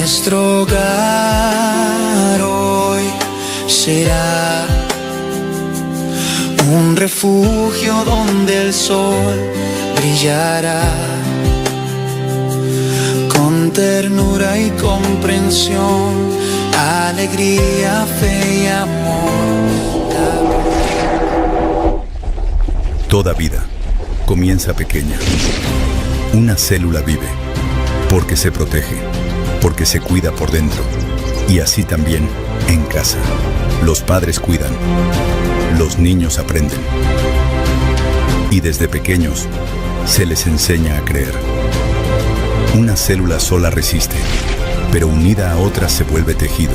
Nuestro hogar hoy será un refugio donde el sol brillará. Con ternura y comprensión, alegría, fe y amor. Toda vida comienza pequeña. Una célula vive porque se protege, porque se cuida por dentro. Y así también en casa. Los padres cuidan, los niños aprenden. Y desde pequeños se les enseña a creer. Una célula sola resiste, pero unida a otras se vuelve tejido.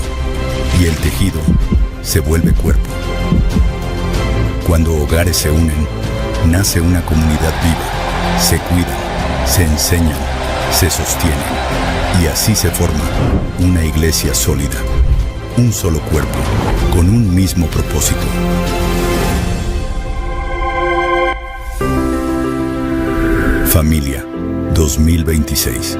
Y el tejido se vuelve cuerpo. Cuando hogares se unen, nace una comunidad viva. Se cuidan, se enseñan, se sostienen. Y así se forma una iglesia sólida. Un solo cuerpo, con un mismo propósito. Familia 2026.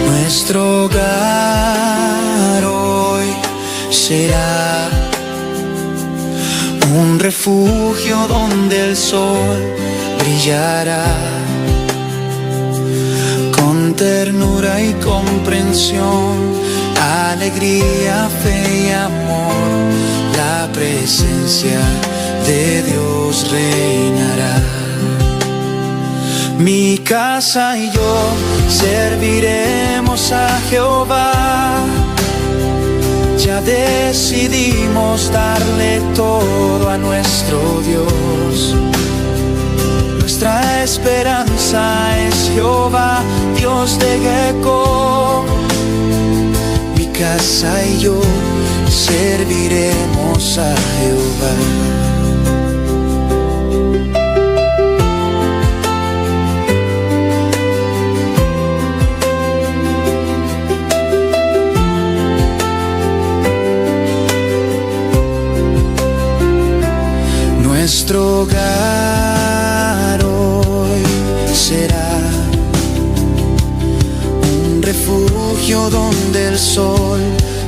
Nuestro hogar hoy será un refugio donde el sol brillará. Con ternura y comprensión, alegría, fe y amor, la presencia de Dios reinará. Mi casa y yo serviremos a Jehová. Ya decidimos darle todo a nuestro Dios. Nuestra esperanza es Jehová, Dios de Jacob. Mi casa y yo serviremos a Jehová. Nuestro hogar hoy será un refugio donde el sol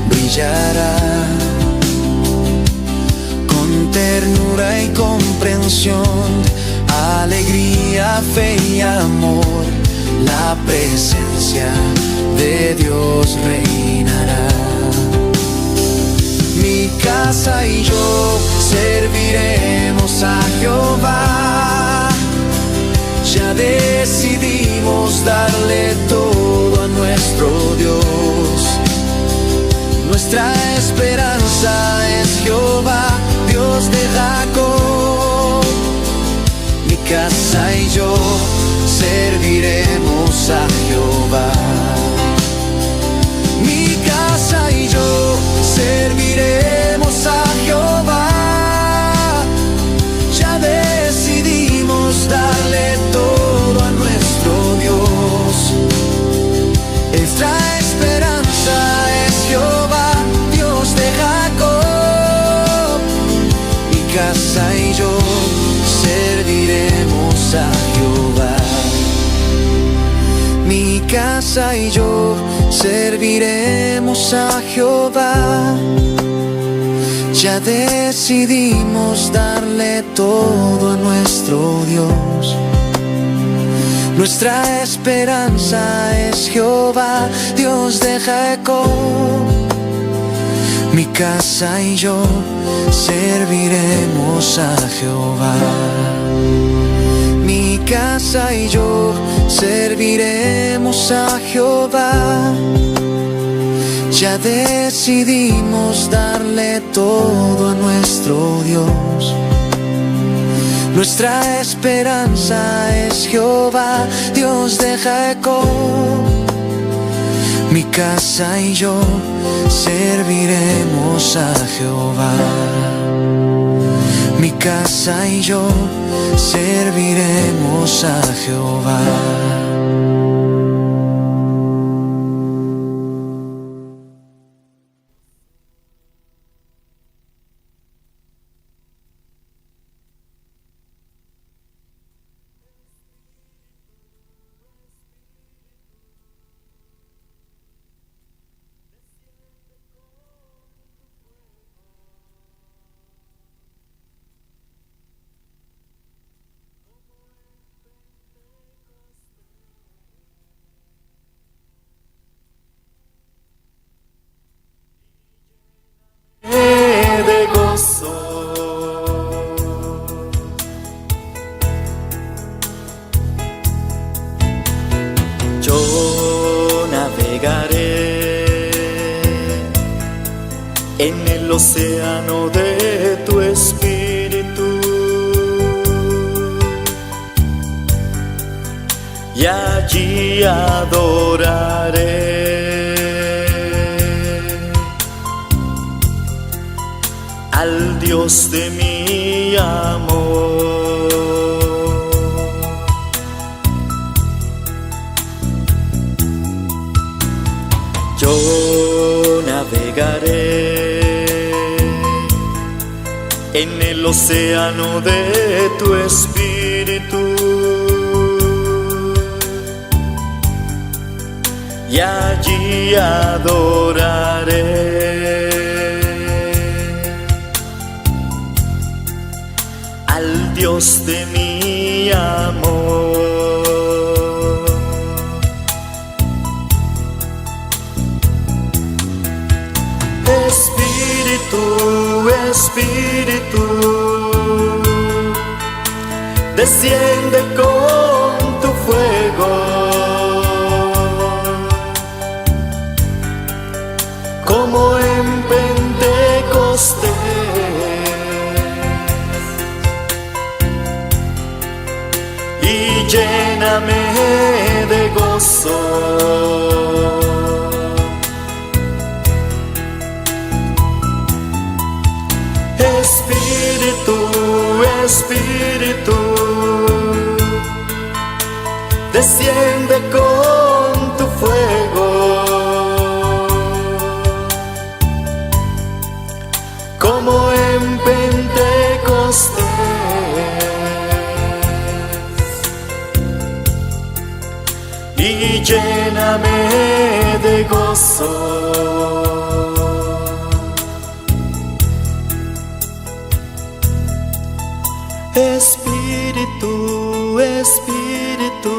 brillará. Con ternura y comprensión, alegría, fe y amor, la presencia de Dios reinará. Mi casa y yo serviremos a Jehová. Ya decidimos darle todo a nuestro Dios. Nuestra esperanza es Jehová, Dios de Jacob. Mi casa y yo serviremos a Jehová. Mi casa y yo serviremos a Jehová. Ya decidimos darle todo a nuestro Dios. Nuestra esperanza es Jehová, Dios de Jacob. Mi casa y yo serviremos a Jehová. Mi casa y yo serviremos a Jehová. Ya decidimos darle todo a nuestro Dios. Nuestra esperanza es Jehová, Dios de Jacob. Mi casa y yo serviremos a Jehová. Mi casa y yo serviremos a Jehová. Ya decidimos darle todo a nuestro Dios. Nuestra esperanza es Jehová, Dios de Jacob. Mi casa y yo serviremos a Jehová. Mi casa y yo serviremos a Jehová. Yo navegaré en el océano de tu espíritu y allí adoraré al Dios de mi amor. Yo navegaré en el océano de tu espíritu y allí adoraré al Dios de mi amor. Espíritu, Espíritu, desciende con tu fuego, como en Pentecostés, y lléname de gozo. Espíritu, Espíritu, desciende con tu fuego, como en Pentecostés, y lléname de gozo. Espíritu, Espíritu,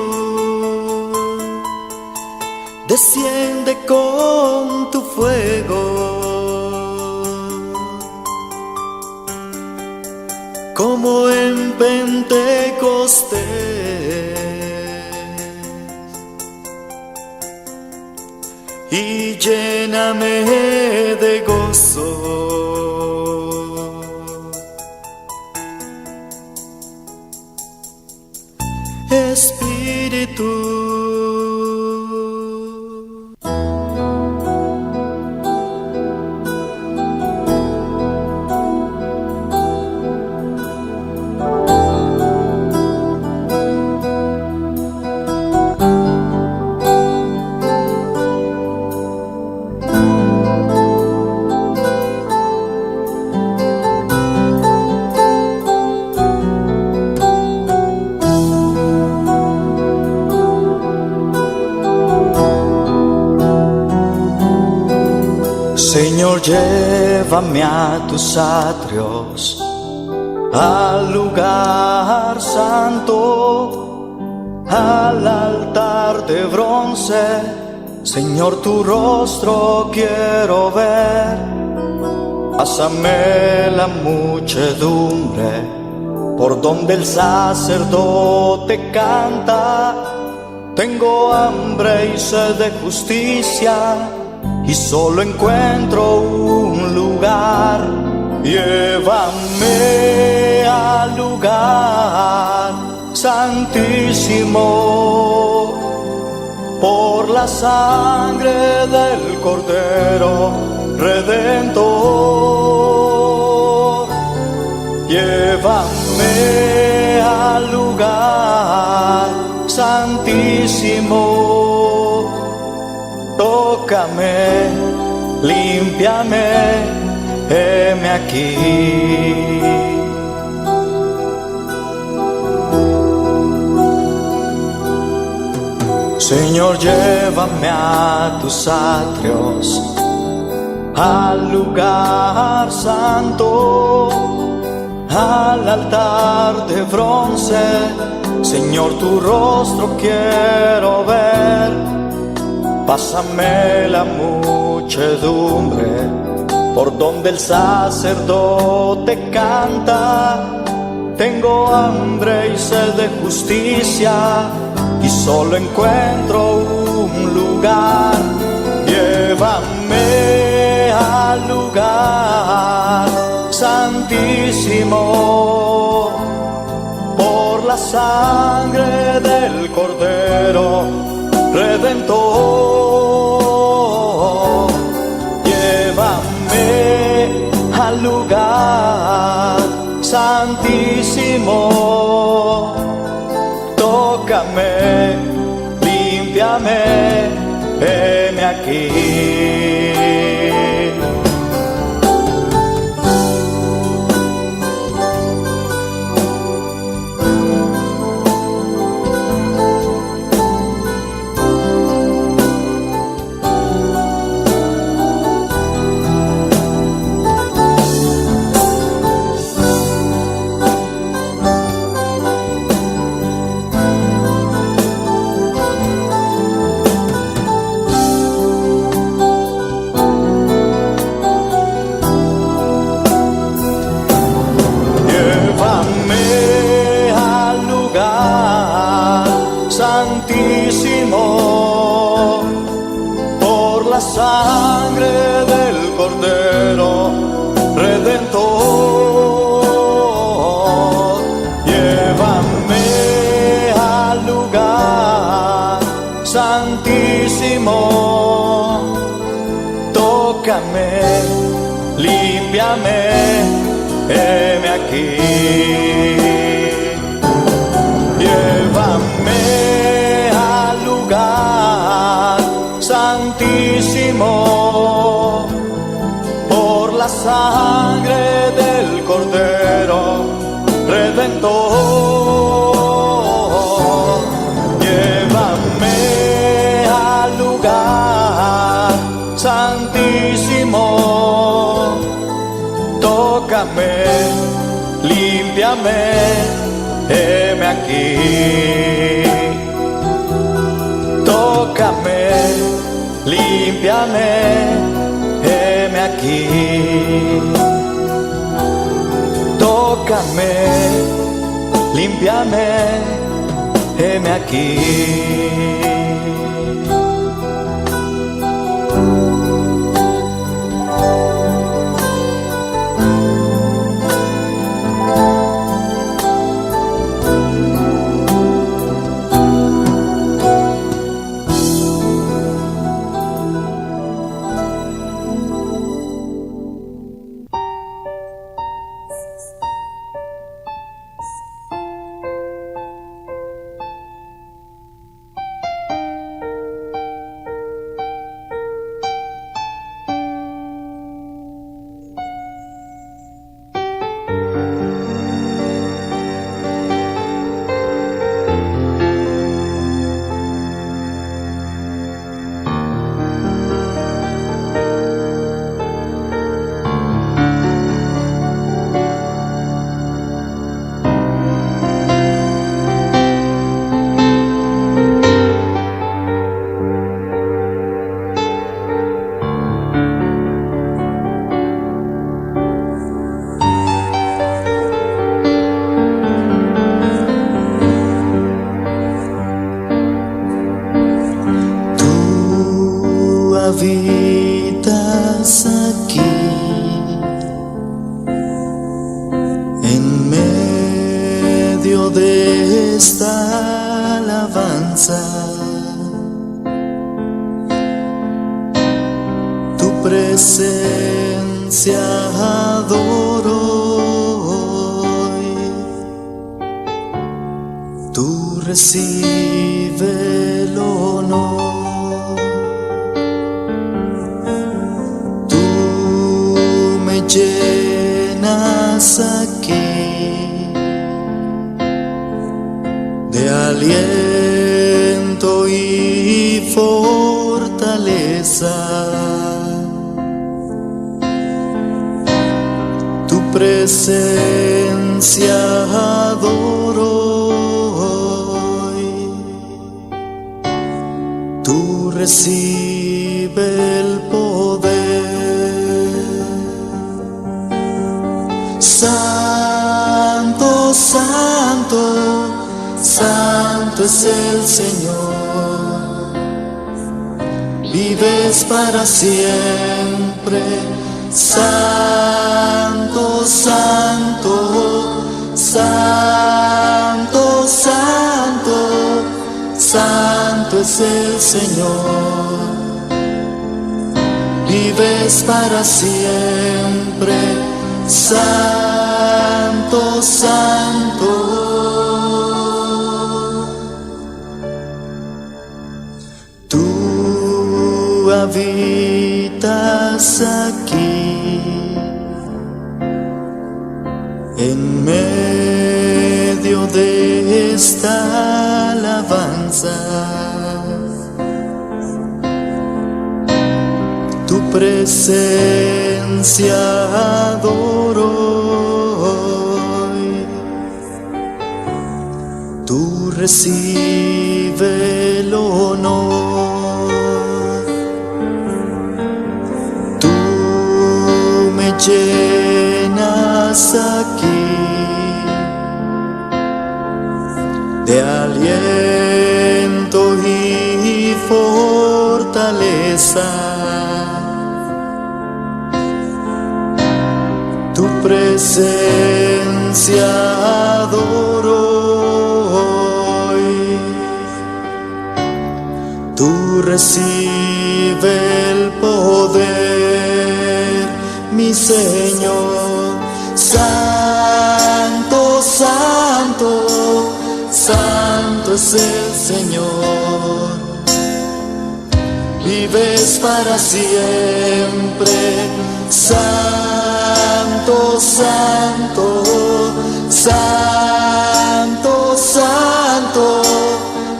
desciende con tu fuego, como en Pentecostés, y lléname de gozo. Espíritu. Señor, llévame a tus atrios, al lugar santo, al altar de bronce. Señor, tu rostro quiero ver. Pásame la muchedumbre por donde el sacerdote canta. Tengo hambre y sed de justicia, y solo encuentro un lugar. Llévame al lugar santísimo, por la sangre del Cordero Redentor. Llévame al lugar santísimo, tócame, límpiame, heme aquí. Señor, llévame a tus atrios, al lugar santo, al altar de bronce. Señor, tu rostro quiero ver. Pásame la muchedumbre por donde el sacerdote canta. Tengo hambre y sed de justicia, y solo encuentro un lugar, llévame al lugar santísimo, por la sangre del Cordero Redentor. Llévame al lugar santísimo, tócame, límpiame, heme aquí. Santísimo, por la sangre del Cordero Redentor. Llévame al lugar santísimo, tócame, límpiame, heme aquí. Llévame al lugar santísimo, por la sangre del Cordero Redentor. Llévame al lugar santísimo, tócame, límpiame, heme aquí. Tócame, límpiame, heme aquí. Tócame, límpiame, heme aquí. Habitas aquí en medio de esta alabanza. Tu presencia adoro hoy. Tú recibe el honor. Llenas aquí de aliento y fortaleza. Tu presencia adoro hoy. Tú recibe el poder. Santo, santo, santo es el Señor. vives para siempre. Santo, santo, santo, santo, santo es el Señor. Vives para siempre. Santo, santo. Tú habitas aquí, en medio de esta alabanza. Tu presencia adoro hoy. Tú recibe el honor. Tú me llenas aquí de aliento y fortaleza. Tu presencia adoro hoy. Tú recibe el poder, mi Señor. Santo, santo, santo es el Señor. Vives para siempre. Santo, santo, santo, santo,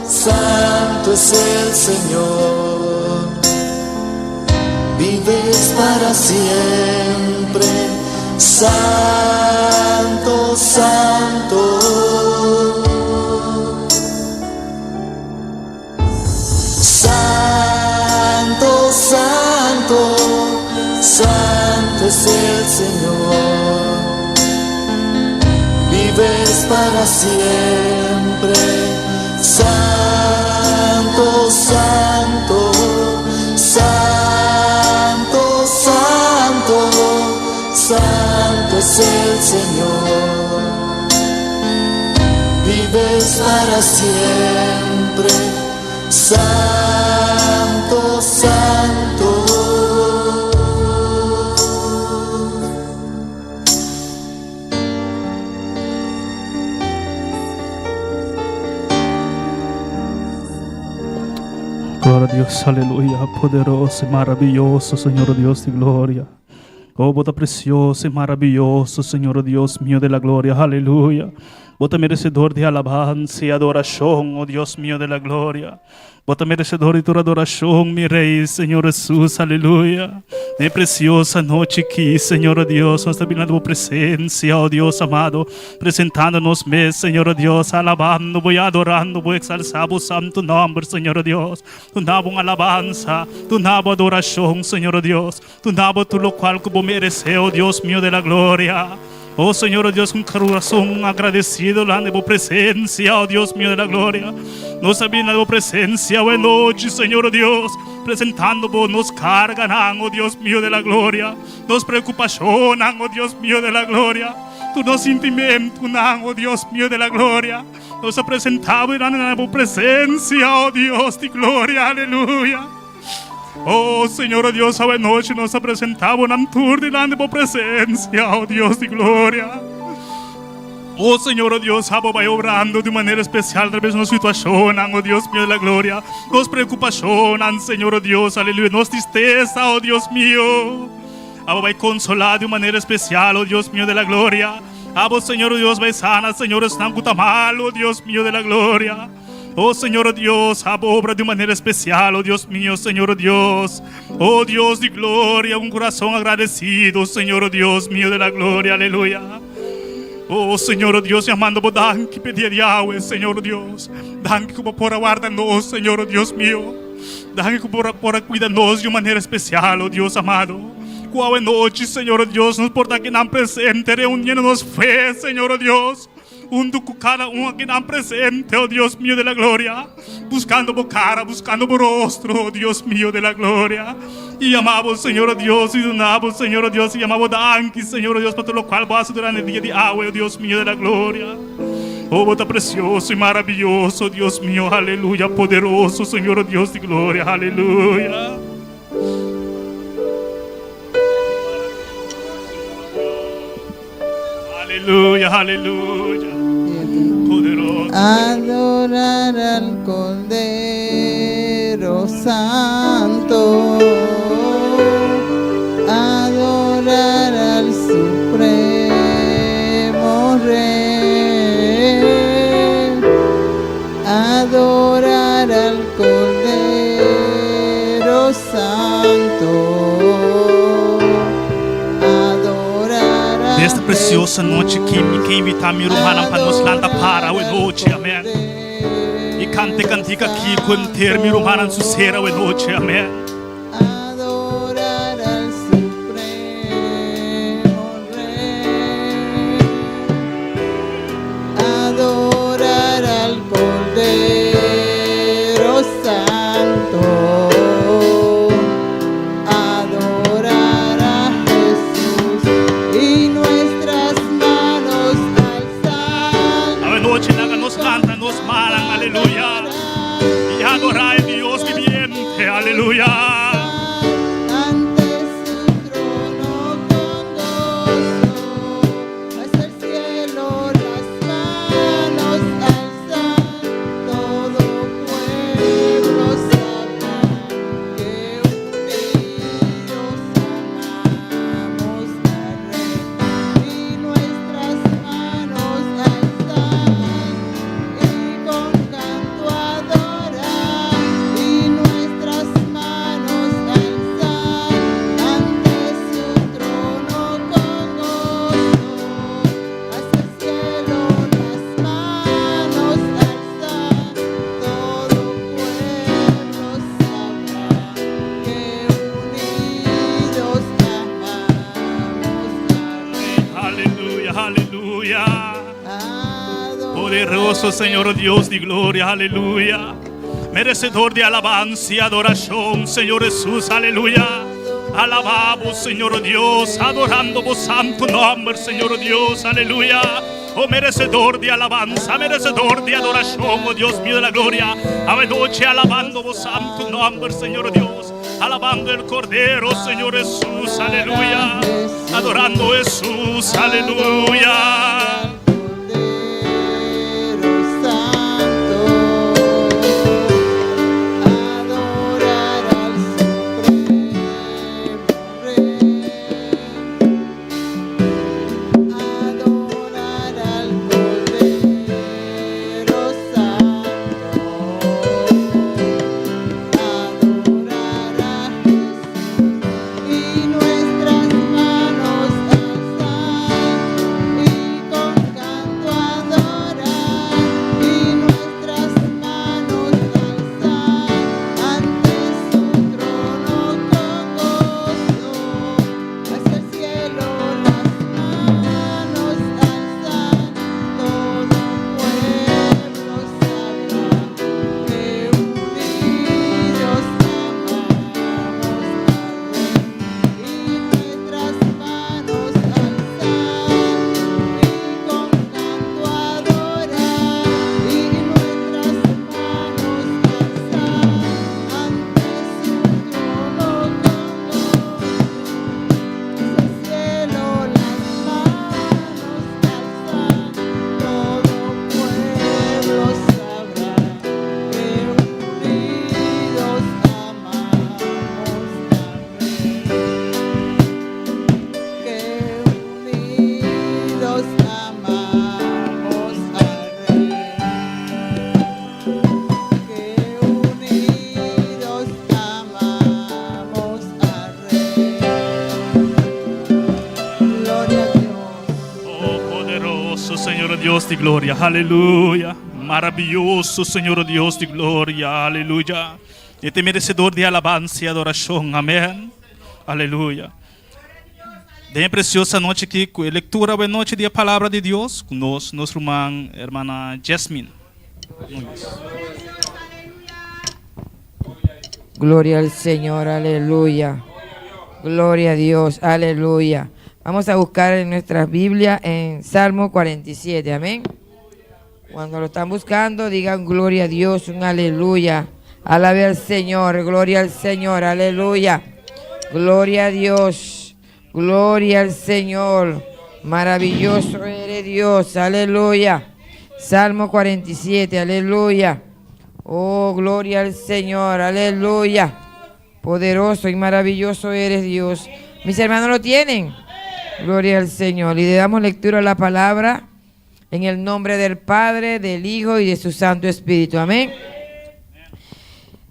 santo es el Señor. Vives para siempre. Santo, santo. Santo, santo, santo es el Señor. Vives para siempre. Santo, santo, santo, santo, santo es el Señor. Vives para siempre. Santo, santo. Gloria a Dios, aleluya, poderoso y maravilloso, Señor Dios de gloria. Oh, bota precioso y maravilloso, Señor Dios mío de la gloria, aleluya. Bota merecedor de alabanza y adoración, oh Dios mío de la gloria. Bota merecedor de tu adoración, mi Rey, Señor Jesús, aleluya. De preciosa noche aquí, Señor Dios, nos está viendo tu presencia, oh Dios amado, presentándonos, Señor Dios, alabando, voy adorando, voy exalzando tu santo nombre, Señor Dios. Tu nabo alabanza, tu nabo adoración, Señor Dios. Tu nabo tu lo cual como merece, oh Dios mío de la gloria. Oh Señor Dios, con corazón agradecido, la de tu presencia, oh Dios mío de la gloria. Nos sabina de tu presencia, buena noche, Señor Dios. Presentando vos nos cargan, oh Dios mío de la gloria. Nos preocupacionan, oh Dios mío de la gloria. Tu nos sentimiento, oh Dios mío de la gloria. Nos ha presentado en tu presencia, oh Dios de gloria, aleluya. Oh Señor Dios, esta noche nos ha presentado en altura delante de tu presencia, oh Dios de gloria. Oh Señor Dios, va obrando de manera especial tal vez nos situación, oh Dios mío de la gloria. Nos preocupación, Señor Dios, aleluya. Nos tristeza, oh Dios mío. Va consolar de manera especial, oh Dios mío de la gloria. Señor Dios, va sana, Señor, están mal, oh Dios mío de la gloria. Oh Señor Dios, obra de manera especial, oh Dios mío, Señor Dios. Oh Dios de gloria, un corazón agradecido, Señor Dios mío de la gloria, aleluya. Oh Señor Dios, llamando por dan que pedir Yahweh, Señor Dios. Dan que como por guardarnos, Señor Dios mío. Dan que por cuidarnos de manera especial, oh Dios amado. Cuál noche, Señor Dios, nos porta que nan presente, reuniéndonos fe, Señor Dios. Hundo con cada uno que está presente, oh Dios mío de la gloria. Buscando por cara, buscando por rostro, oh Dios mío de la gloria. Y amamos, Señor Dios, y donamos, Señor Dios, y amamos danki, Señor Dios, por todo lo cual vas durante el día de agua, oh Dios mío de la gloria. Oh, bota precioso y maravilloso, Dios mío, aleluya, poderoso, Señor Dios de gloria, aleluya. Aleluya, aleluya, poderoso. Adorar al Cordero Santo, adorar al Supremo Rey, adorar al Cordero Santo. De esta preciosa noche que invita a mi hermana para nos landa para hoy noche, amén. Y cante cantica aquí con ter mi hermana en su cera hoy noche, amén. Adorar al Supremo Rey, adorar al Cordero Santo, adorar a Jesús y nuestras manos alzar. Hoy noche nos canta, nos malan, aleluya. Y adorar a Dios viviente, aleluya. Ante su trono con gozo, hacia el cielo las manos alzar. Todo pueblo sabrá que unidos amamos al Rey y nuestras manos alzar y con canto adorar y nuestras manos alzar ante su trono con gozo, hacia el cielo las manos alzar. Todo pueblo sabrá que unidos amamos al Rey. Aleluya, aleluya. Adorar Poderoso Señor Dios de gloria, aleluya. Merecedor de alabanza y adoración, Señor Jesús, aleluya. Alabamos, Señor Dios, adorando vos santo nombre, Señor Dios, aleluya. Oh, merecedor de alabanza, merecedor de adoración, oh Dios mío de la gloria. Ave noche alabando vos santo nombre, Señor Dios. Alabando el Cordero, Señor Jesús, aleluya. Adorando Jesús, aleluya. Cordero Santo, adorar al Supremo Rey, adorar al Cordero Santo, adorar a Jesús y nuestras manos alzar y con canto adorar y nuestras manos alzar ante su trono con gozo, hacia el cielo las manos alzar. Todo pueblo sabrá que unidos amamos al Rey y nuestras manos alzar y con canto adorar y nuestras manos alzar ante su trono con gozo, hacia el cielo las manos alzar. Todo pueblo sabrá que unidos amamos al Rey, que unidos amamos al Rey, que unidos amamos al Rey. Gloria a Dios. Oh, poderoso Señor Dios de gloria, aleluya. Maravilloso Señor Dios de gloria, aleluya. Este merecedor de alabanza y adoración, amén. Aleluya. De preciosa noite aqui, com a leitura da noite da palavra de Deus, conosco, nossa irmã Jasmine. Gloria al Señor, aleluya. Gloria a Dios, aleluya. Vamos a buscar en nuestra Biblia en Salmo 47, amén. Cuando lo están buscando, digan gloria a Dios, un aleluya. Alabe al Señor, gloria al Señor, aleluya. Gloria a Dios, gloria al Señor. Maravilloso eres Dios, aleluya. Salmo 47, aleluya. Oh, gloria al Señor, aleluya. Poderoso y maravilloso eres Dios. Mis hermanos lo tienen. Gloria al Señor. Y le damos lectura a la palabra en el nombre del Padre, del Hijo y de su Santo Espíritu. Amén.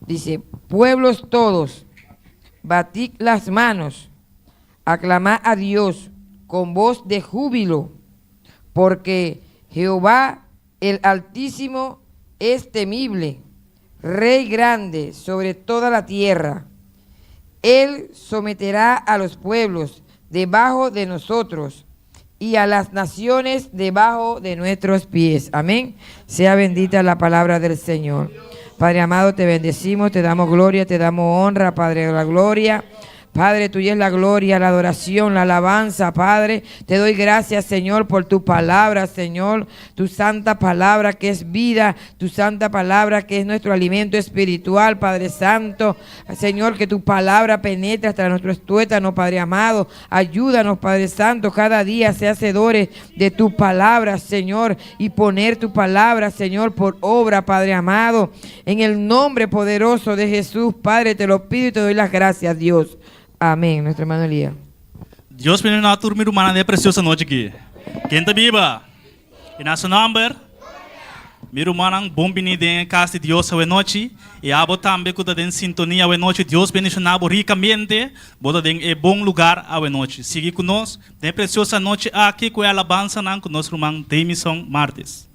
Dice, pueblos todos, batid las manos, aclamad a Dios con voz de júbilo, porque Jehová el Altísimo es temible, Rey grande sobre toda la tierra. Él someterá a los pueblos debajo de nosotros y a las naciones debajo de nuestros pies. Amén. Sea bendita la palabra del Señor. Padre amado, te bendecimos, te damos gloria, te damos honra, Padre de la gloria. Padre, tuya es la gloria, la adoración, la alabanza, Padre. Te doy gracias, Señor, por tu palabra, Señor. Tu santa palabra que es vida, tu santa palabra que es nuestro alimento espiritual, Padre Santo. Señor, que tu palabra penetre hasta nuestros tuétanos, Padre amado. Ayúdanos, Padre Santo, cada día ser hacedores de tu palabra, Señor, y poner tu palabra, Señor, por obra, Padre amado. En el nombre poderoso de Jesús, Padre, te lo pido y te doy las gracias, Dios. Amém, nuestro hermano Elías. Deus bendiga na turma humana de preciosa noite aqui. Quem está viva? E nosso nome, meu irmão, bom venir em casa de Deus hoje noite. E abo também que está em sintonia hoje noite. Deus bendiga na ricamente. Bota em bom lugar hoje noite. Siga conosco. De preciosa noite aqui com a alabança com nosso irmão Demison Martes.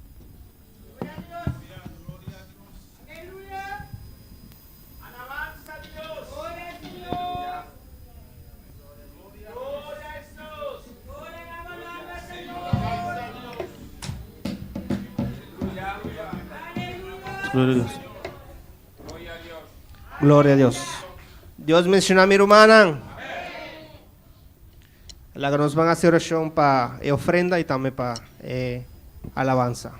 Gloria a Dios. Gloria a Dios. Dios menciona a mi hermana. La que nos van a hacer oración para ofrenda y también para alabanza.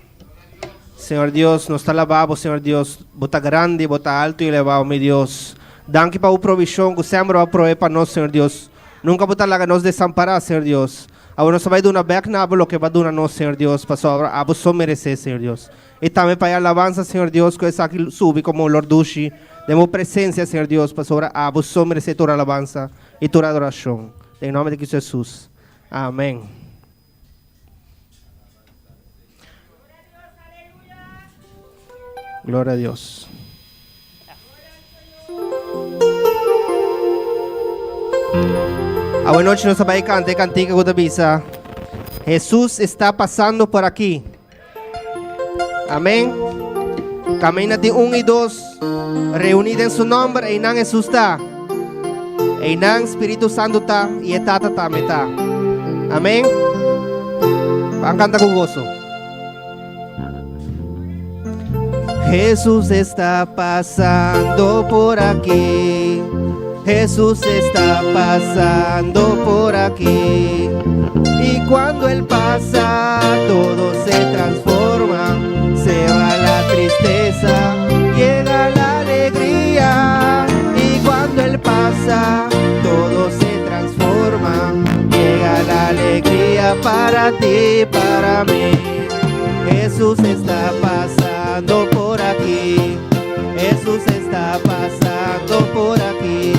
Señor Dios, nos está alabado, Señor Dios. Bota grande, bota alto y elevado, mi Dios. Danke para tu provisión, que siempre va a proveer para nosotros, Señor Dios. Nunca bota la que nos desamparar, Señor Dios. Ahora nos va a dar una beca, lo que va a dar a nosotros, Señor Dios. Para a vos merecer, Señor Dios. Y también para alabanza, Señor Dios, que es aquí sube como Lord Dushi. Demos presencia, Señor Dios, para sobre a vos merecer tu alabanza y tu adoración. En nombre de Cristo Jesús. Amén. Gloria a Dios. Buenas noches, nos va a cantar cantica con avisa. Jesús está pasando por aquí. Amén. Camina de 1 y 2. Reunida en su nombre. Einang Jesús está. Einang Espíritu Santo está. Y está también está. Amén. Van a cantar con gozo. Jesús está pasando por aquí. Jesús está pasando por aquí. Y cuando Él pasa, todo se transforma. Se va la tristeza, llega la alegría. Y cuando Él pasa, todo se transforma. Llega la alegría para ti, para mí. Jesús está pasando por aquí. Jesús está pasando por aquí.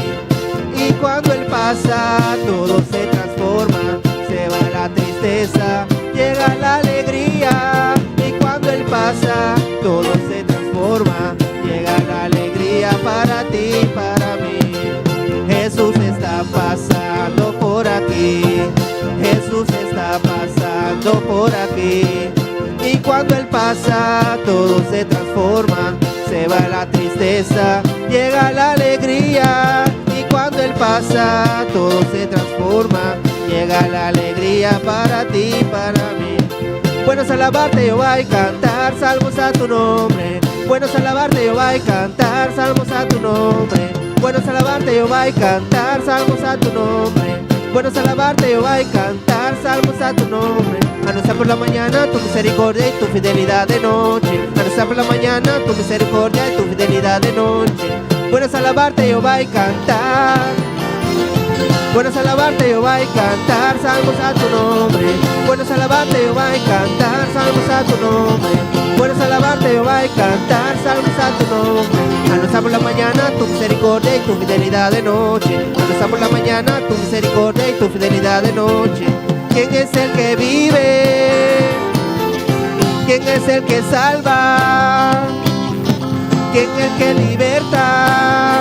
Y cuando Él pasa, todo se transforma. Se va la tristeza, llega la alegría. Y cuando Él pasa, todo se transforma. Llega la alegría para ti, para mí. Jesús está pasando por aquí. Jesús está pasando por aquí. Y cuando Él pasa, todo se transforma. Se va la tristeza, llega la alegría. Y cuando Él pasa, todo se transforma. llega la alegría para ti y para mí. Bueno es alabarte Jehová y cantar salmos a tu nombre. Bueno es alabarte Jehová y cantar salmos a tu nombre. Bueno es alabarte Jehová y cantar salmos a tu nombre. Bueno es alabarte Jehová y cantar salmos a tu nombre. Anunciar por la mañana tu misericordia y tu fidelidad de noche. Anunciar por la mañana tu misericordia y tu fidelidad de noche. Bueno es alabarte Jehová y cantar. Bueno es alabarte Jehová y cantar salmos a tu nombre. Bueno es alabarte Jehová y cantar salmos a tu nombre. Bueno es alabarte Jehová y cantar salmos a tu nombre. Anunciar por la mañana tu misericordia y tu fidelidad de noche. Anunciar por la mañana tu misericordia y tu fidelidad de noche. ¿Quién es el que vive? ¿Quién es el que salva? ¿Quién es el que liberta?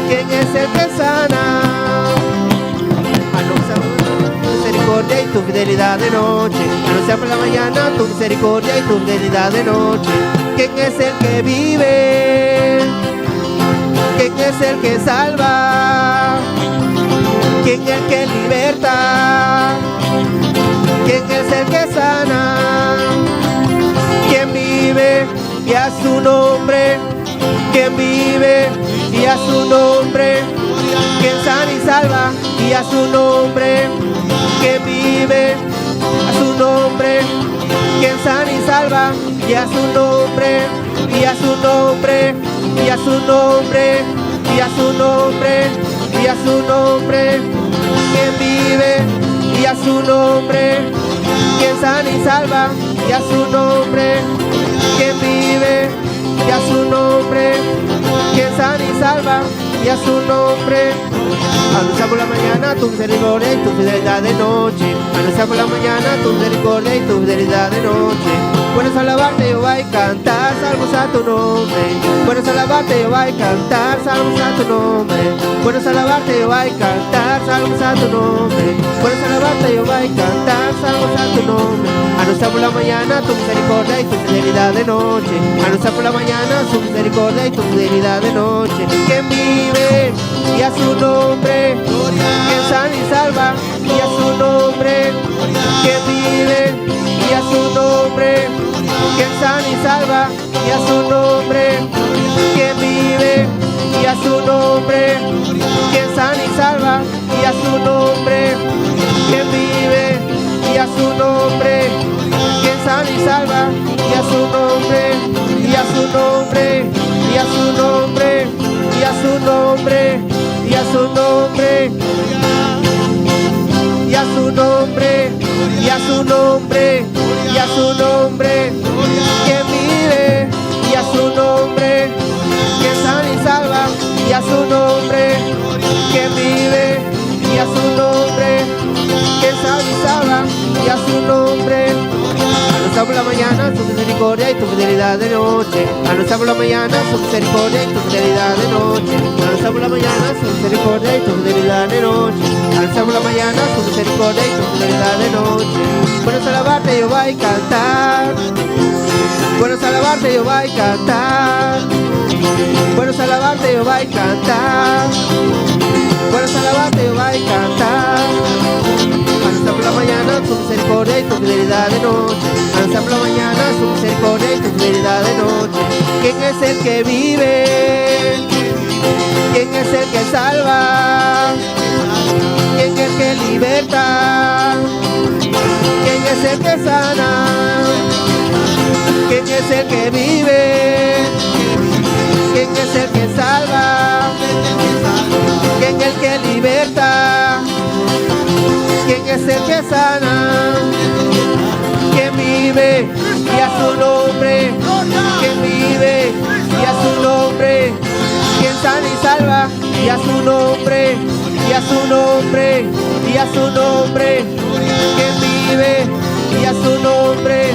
¿Quién es el que sana? Anuncia tu misericordia y tu fidelidad de noche. Anuncia por la mañana tu misericordia y tu fidelidad de noche. ¿Quién es el que vive? ¿Quién es el que salva? ¿Quién es el que liberta? ¿Quién es el que sana? ¿Quién vive y a su nombre? ¿Quién vive y a su nombre? ¿Quién sana y salva y a su nombre? ¿Quién vive a su nombre? ¿Quién sana y salva y a su nombre? Y a su nombre, y a su nombre, y a su nombre, y a su nombre. ¿Quién vive y a su nombre? ¿Quién sana y salva y a su nombre? ¿Quién vive y a su nombre? ¿Quién sana y salva y a su nombre? Anuncia por la mañana tu misericordia y tu fidelidad de noche. Anuncia por la mañana tu misericordia y tu fidelidad de noche. Bueno es alabarte Jehová y cantar salmos a tu nombre. Bueno es alabarte Jehová y cantar salmos a tu nombre. Bueno es alabarte Jehová y cantar salmos a tu nombre. Bueno es alabarte Jehová y cantar salmos a tu nombre. Anuncia por la mañana tu misericordia y tu fidelidad de noche. Anuncia por la mañana su misericordia y tu fidelidad de noche. ¿Quién vive y a su nombre? ¿Quién sana y salva y a su nombre? ¿Quién vive y a su nombre? ¿Quién sana y salva y a su nombre? ¿Quién vive y a su nombre? ¿Quién sana y salva y a su nombre? ¿Quién vive y a su nombre? ¿Quién sana y salva y a su nombre? Y a su nombre, y a su nombre, y a su nombre, y a su nombre, y a su nombre, y a su nombre, y a su nombre. ¿Quién vive y a su nombre? ¿Quién sana y salva y a su nombre? ¿Quién vive y a su nombre? ¿Quién sana y salva y a su nombre? Anuncia por la mañana su misericordia y tu fidelidad de noche. Anuncia por la mañana su misericordia y tu fidelidad de noche. Anuncia por la mañana su misericordia y tu fidelidad de noche. Anuncia por la mañana su misericordia y tu fidelidad de noche. Bueno es alabarte Jehová y cantar. Bueno es alabarte Jehová y cantar. Bueno es alabarte Jehová y cantar. Bueno es alabarte Jehová y cantar. Anuncia por la mañana su misericordia y tu fidelidad de noche. Anuncia por la mañana su misericordia y tu fidelidad de noche. ¿Quién es el que vive? ¿Quién es el que salva? ¿Quién es el que liberta? ¿Quién es el que sana? ¿Quién es el que vive? ¿Quién es el que salva? ¿Quién es el que liberta? ¿Quién es el que sana? ¿Quién vive y a su nombre? ¿Quién vive y a su nombre? ¿Quién sana y salva y a su nombre? Y a su nombre, y a su nombre. ¿Quién vive y a su nombre?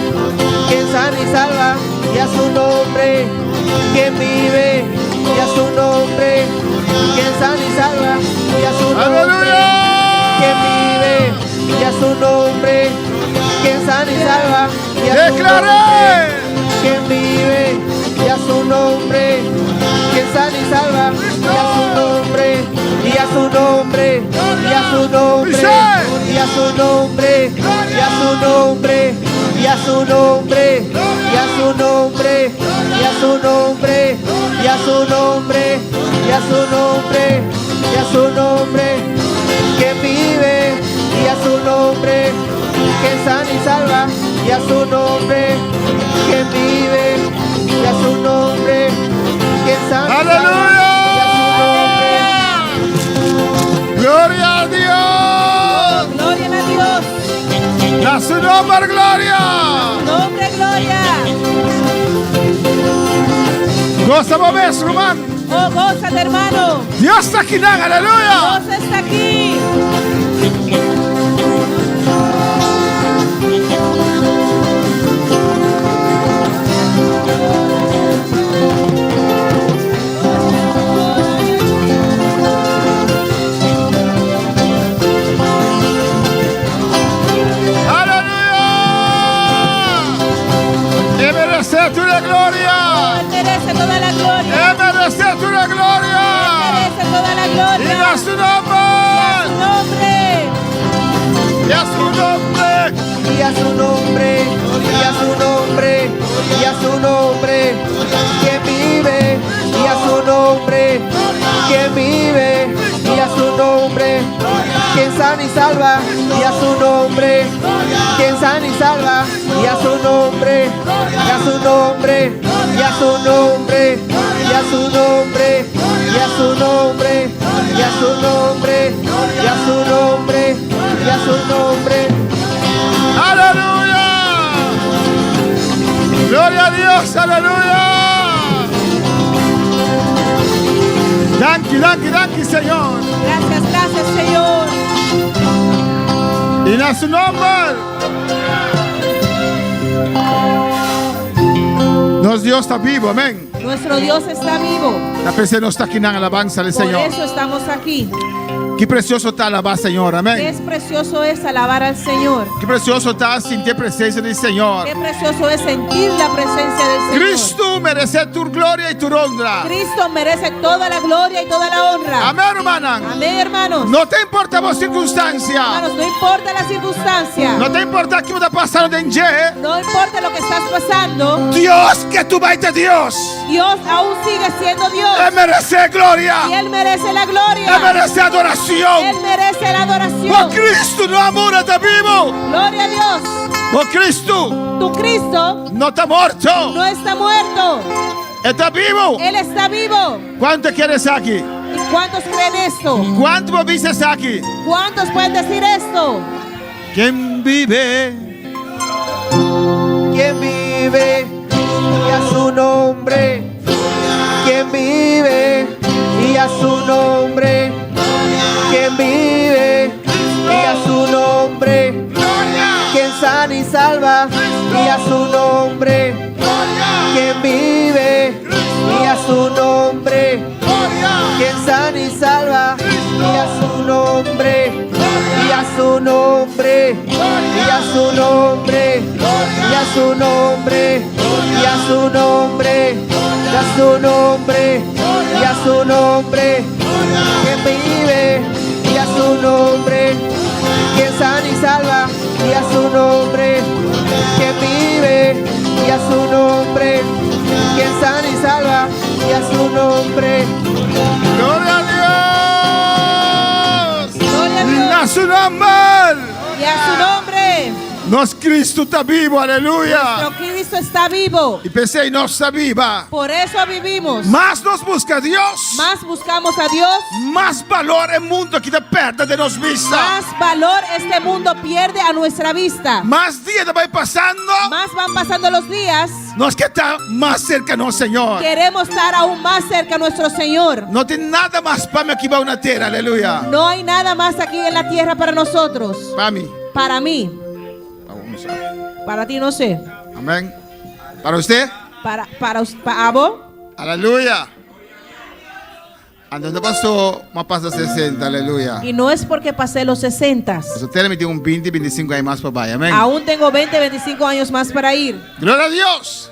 ¿Quién sana y salva y a su nombre? ¿Quién vive y a su nombre? ¿Quién sana y salva y a su nombre? ¿Quién vive y a su nombre? ¿Quién sana y salva y a su nombre? ¿Quién vive y a su nombre? ¿Quién sana y salva y a su nombre? y a su nombre, y a su nombre, y a su nombre, y a su nombre, y a su nombre, y a su nombre, y a su nombre, y a su nombre, y a su nombre, y a su nombre, que vive, y a su nombre, que sana y salva, y a su nombre, que vive, y a su nombre, que sana y salva, ¡Aleluya! y a su nombre. ¡Gloria a Dios! Gloria a Dios. ¡A su nombre, gloria! Nombre, gloria. ¡Goza vos, hermano! Oh, gózate, hermano. ¡Dios está aquí, aleluya! Dios está aquí. ¡Aleluya! ¡Y merece tu la gloria! Él merece toda la gloria. ¡Y merece tu la gloria! Merece toda la ¡Y gloria. a su nombre! Nombre. ¡Y a su nombre! Y a su nombre, y a su nombre, y a su nombre, que vive, y a su nombre, que vive, y a su nombre, quien sana y salva, y a su nombre, quien sana y salva, y a su nombre, y a su nombre, y a su nombre, y a su nombre, y a su nombre, y a su nombre, y a su nombre, y a su nombre. ¡Aleluya! ¡Gloria a Dios! ¡Aleluya! Danke, Señor. Gracias, Señor. Y a su nombre. Nuestro Dios está vivo, amén. Nuestro Dios está vivo. La presencia no está aquí en alabanza al Por Señor. eso estamos aquí. Qué precioso está alabar, Señor, Qué amén. precioso es alabar al Señor. Qué precioso está sentir presencia del Señor. Qué precioso es sentir la presencia del Señor. Cristo merece tu gloria y tu honra. Cristo merece toda la gloria y toda la honra. Amén, hermana. Amén, hermanos. No te importa la circunstancia. Hermanos, no importa la circunstancia. No te importa qué está pasando en Ye. No importa lo que estás pasando. Dios, que tú vayas a Dios. Dios aún sigue siendo Dios. Él merece gloria. Y Él merece la gloria. Él merece adoración. Él merece la adoración. Oh Cristo, no amor está vivo. Gloria a Dios. Oh Cristo, Tu Cristo no está muerto. no está muerto. Está vivo. Él está vivo. ¿Cuánto quieres aquí? ¿Y cuántos creen esto? ¿Cuánto dices aquí? ¿Cuántos pueden decir esto? ¿Quién vive? Quien vive, y a su nombre, quien vive, y a su nombre, quien vive, y a su nombre, quien sana y salva, y a su nombre, quien vive, y a su nombre, quien sana y salva, y a su nombre, y a su nombre, y a su nombre, y a su nombre, y a su nombre, y a su nombre, y a su nombre, quien vive, y a su nombre, quien sana y salva, y a su nombre, quien vive, y a su nombre, quien sana y salva, y a su nombre. Gloria a Dios. Gloria a Y Dios. a su nombre. Y a su nombre. Nuestro Cristo está vivo, aleluya. Nuestro Cristo está vivo. Y pensé, no está viva. Por eso vivimos. Más nos busca Dios. Más buscamos a Dios. Más valor el mundo que te perde de nos vista. Más valor este mundo pierde a nuestra vista. Más días te va pasando. Más van pasando los días. Nos que está más cerca, no, Señor. Queremos estar aún más cerca a nuestro Señor. No tiene nada más para mí aquí va una tierra, aleluya. No hay nada más aquí en la tierra para nosotros. Para mí. Para mí. Para ti no sé. Amén. Para usted. Para vos. Aleluya. Antes no pasó, más pasa 60, aleluya. Y no es porque pasé los 60. Usted me tiene un 20, 25 años más para allá, amén. Aún tengo 20, 25 años más para ir. Gloria a Dios.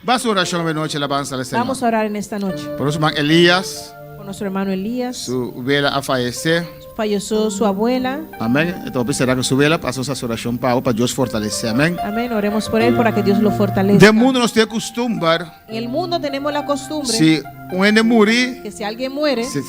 Va a su oración de noche, alabanza al Señor. Vamos a orar en esta noche. Por eso, man, Elías, Con nuestro hermano Elías. Su vela a fallecer. Falleció su abuela. Amém. Então, será que su vela passou essa oração para Deus fortalecer. Amém. Amén. Oremos por él para que Dios lo fortalezca. Do mundo nós temos costume, En el mundo tenemos la costumbre se ende morir, que si alguien muere, se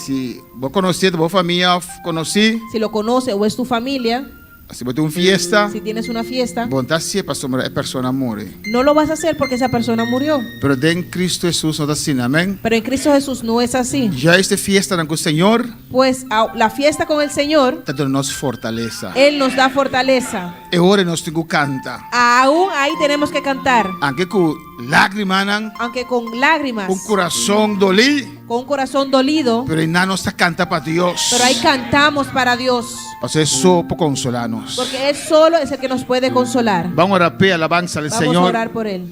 vou conhecer, vou família, conheci, si lo conoce o es tu familia, se vou ter uma fiesta, si tienes una fiesta, bom, tá se a pessoa morre. no lo vas a hacer porque esa persona murió. Pero em Cristo Jesus não está assim, amém. Pero en Cristo Jesús no es así. Já esta fiesta com o Senhor Pues la fiesta con el Señor, está dando nos fortaleza. Él nos da fortaleza. E ora nós temos que cantar, Aún ahí tenemos que cantar, aunque com lágrimas, aunque con lágrimas, com coração dolido, con un corazón dolido, pero ainda nós está canta para Deus. pero ahí cantamos para Dios, Você só para consolar-nos. porque Él solo es el que nos puede consolar. Vamos a orar pela alabanza ao Vamos a Senhor orar por Él,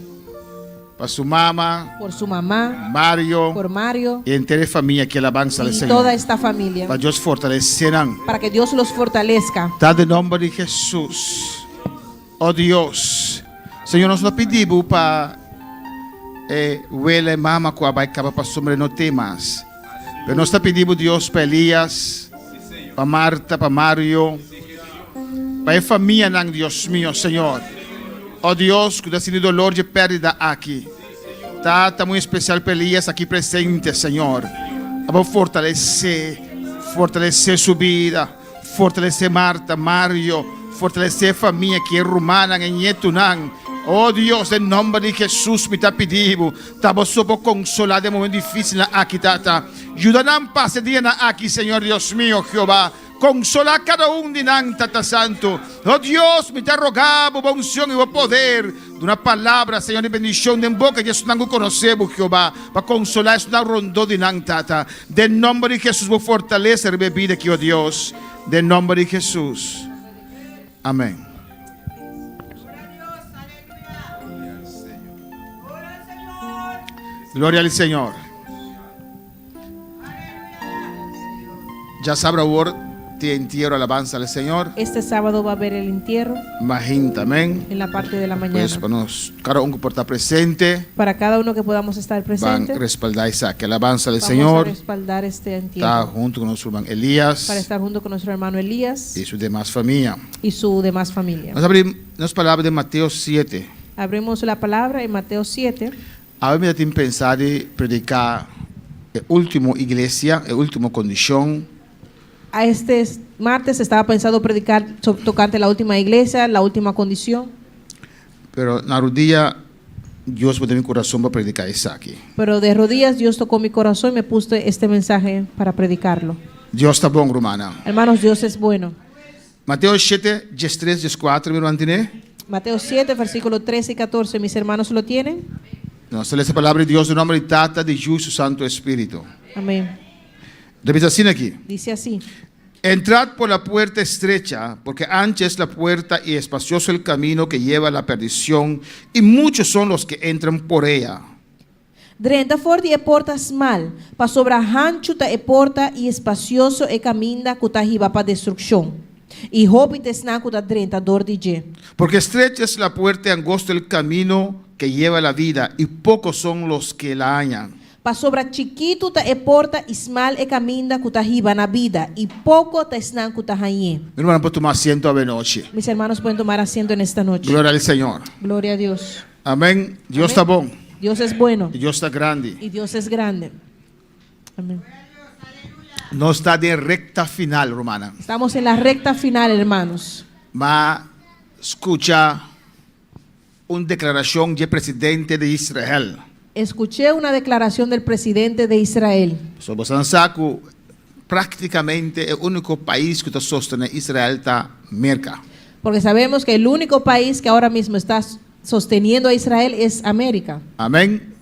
para sua mama, por su mamá, Mario por Mario e inteira a família que alabanza ao y Senhor. toda esta familia, Para Deus fortalecerão. para que Dios los fortalezca. Tá de nome de Jesus. Oh Deus. Senhor, nós não pedimos para Wela e mama que vai acabar para sobre no temas. Mas nós está pedindo Deus para Elias, para Marta, para Mario, para a família, não, Deus meu, Senhor. Oh Deus, que dá sido dolor de perda aqui. Tá muito especial para Elias aqui presente, Senhor. Vamos fortalecer sua vida, fortalecer Marta, Mario, fortalecer a família que é romana em Yetunang. Oh Deus, em nome de Jesus, me está pedindo. Estamos só para consolar de momento difícil aqui, tata. Ajuda-nos para esse dia aqui, Senhor Deus meu, Jeová. Consolar cada de nós, Tata Santo. Oh Deus, me está rogando, bom unção e bom poder. De uma palavra, Senhor, de bendição de boca, que nós não conhecemos, Jeová. Para consolar isso na rondô de nós, Tata. De nome de Jesus, vou fortalecer a bebida aqui, oh Deus. De nome de Jesus. Amém. Glória ao Senhor. Já sabe agora te entierro alabanza al Señor. Este sábado va a haber el entierro Imagínate, amén. en la parte de la mañana. Pues para nos, cada uno que por estar presente, Para cada uno que podamos estar van presente, a respaldar esa que alabanza al vamos Señor. a respaldar este Está entierro junto con nuestro hermano Elías para estar junto con nuestro hermano Elías y su demás familia. y su demás familia. Vamos a abrir las palabras de Mateo 7. Abrimos la palabra en Mateo 7. A mí me da pensar de predicar la última iglesia, la última condición. A este martes estaba pensado predicar tocante la última iglesia, la última condición, Pero en la rodilla, Dios pone mi corazón para predicar eso aquí. pero de rodillas Dios tocó mi corazón y me puso este mensaje para predicarlo. Dios está bueno, hermana. Hermanos, Dios es bueno. Mateo 7, 13, 4, ¿me lo entiende? Mateo 7, versículos 13 y 14, mis hermanos lo tienen. Nos lee esa palabra de Dios en nombre de Tata, de Hijo y su Santo Espíritu. Amén. Repite así aquí. Dice así: Entrad por la puerta estrecha, porque ancha es la puerta y espacioso el camino que lleva a la perdición, y muchos son los que entran por ella. Drenta forte e porta smal, pa sobra hanchuta e porta e espacioso e caminda kuta hiba pa destrucción. Y hobbits na kuta drenta dor dije. Porque estrecha es la puerta y angosto el camino que lleva a la vida, y pocos son los que la hallan. Pa sobra chiquito ta e porta e smal e caminda kuta hiba na vida, y poco ta snan kuta haye. Mi hermano, puede tomar asiento a noche. Mis hermanos pueden tomar asiento en esta noche. Gloria al Señor. Gloria a Dios. Amén. Dios Amén. está bueno. Dios es bueno Y Dios está grande. y Dios es grande. Amén. No está de recta final, romana. Estamos en la recta final, hermanos. Ma escucha una declaración del presidente de Israel. Escuché una declaración del presidente de Israel. Sobre Sansaku, prácticamente el único país que está sosteniendo Israel está América. Porque sabemos que el único país que ahora mismo está sosteniendo a Israel es América. Amén.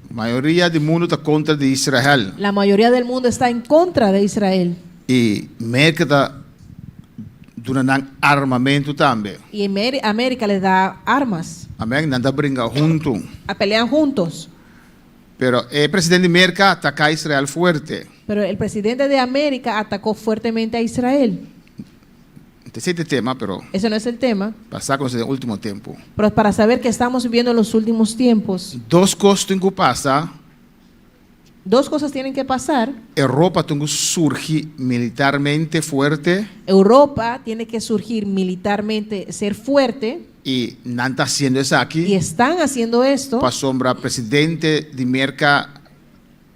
La mayoría del mundo está contra de Israel. La mayoría del mundo está en contra de Israel. Y América está dando armamento también. Y América les da armas. Amén. Nada brinca junto. A pelear juntos. Pero el presidente de América ataca a Israel fuerte. Pero el presidente de América atacó fuertemente a Israel. Este es el tema, pero Ese no es el tema. pasar con el último tiempo. Pero para saber que estamos viviendo en los últimos tiempos, Dos cosas que pasa Dos cosas tienen que pasar. Europa tem que surgir militarmente fuerte Europa tiene que surgir militarmente, ser fuerte, y não está haciendo isso y aqui. están haciendo esto Para sombra presidente de América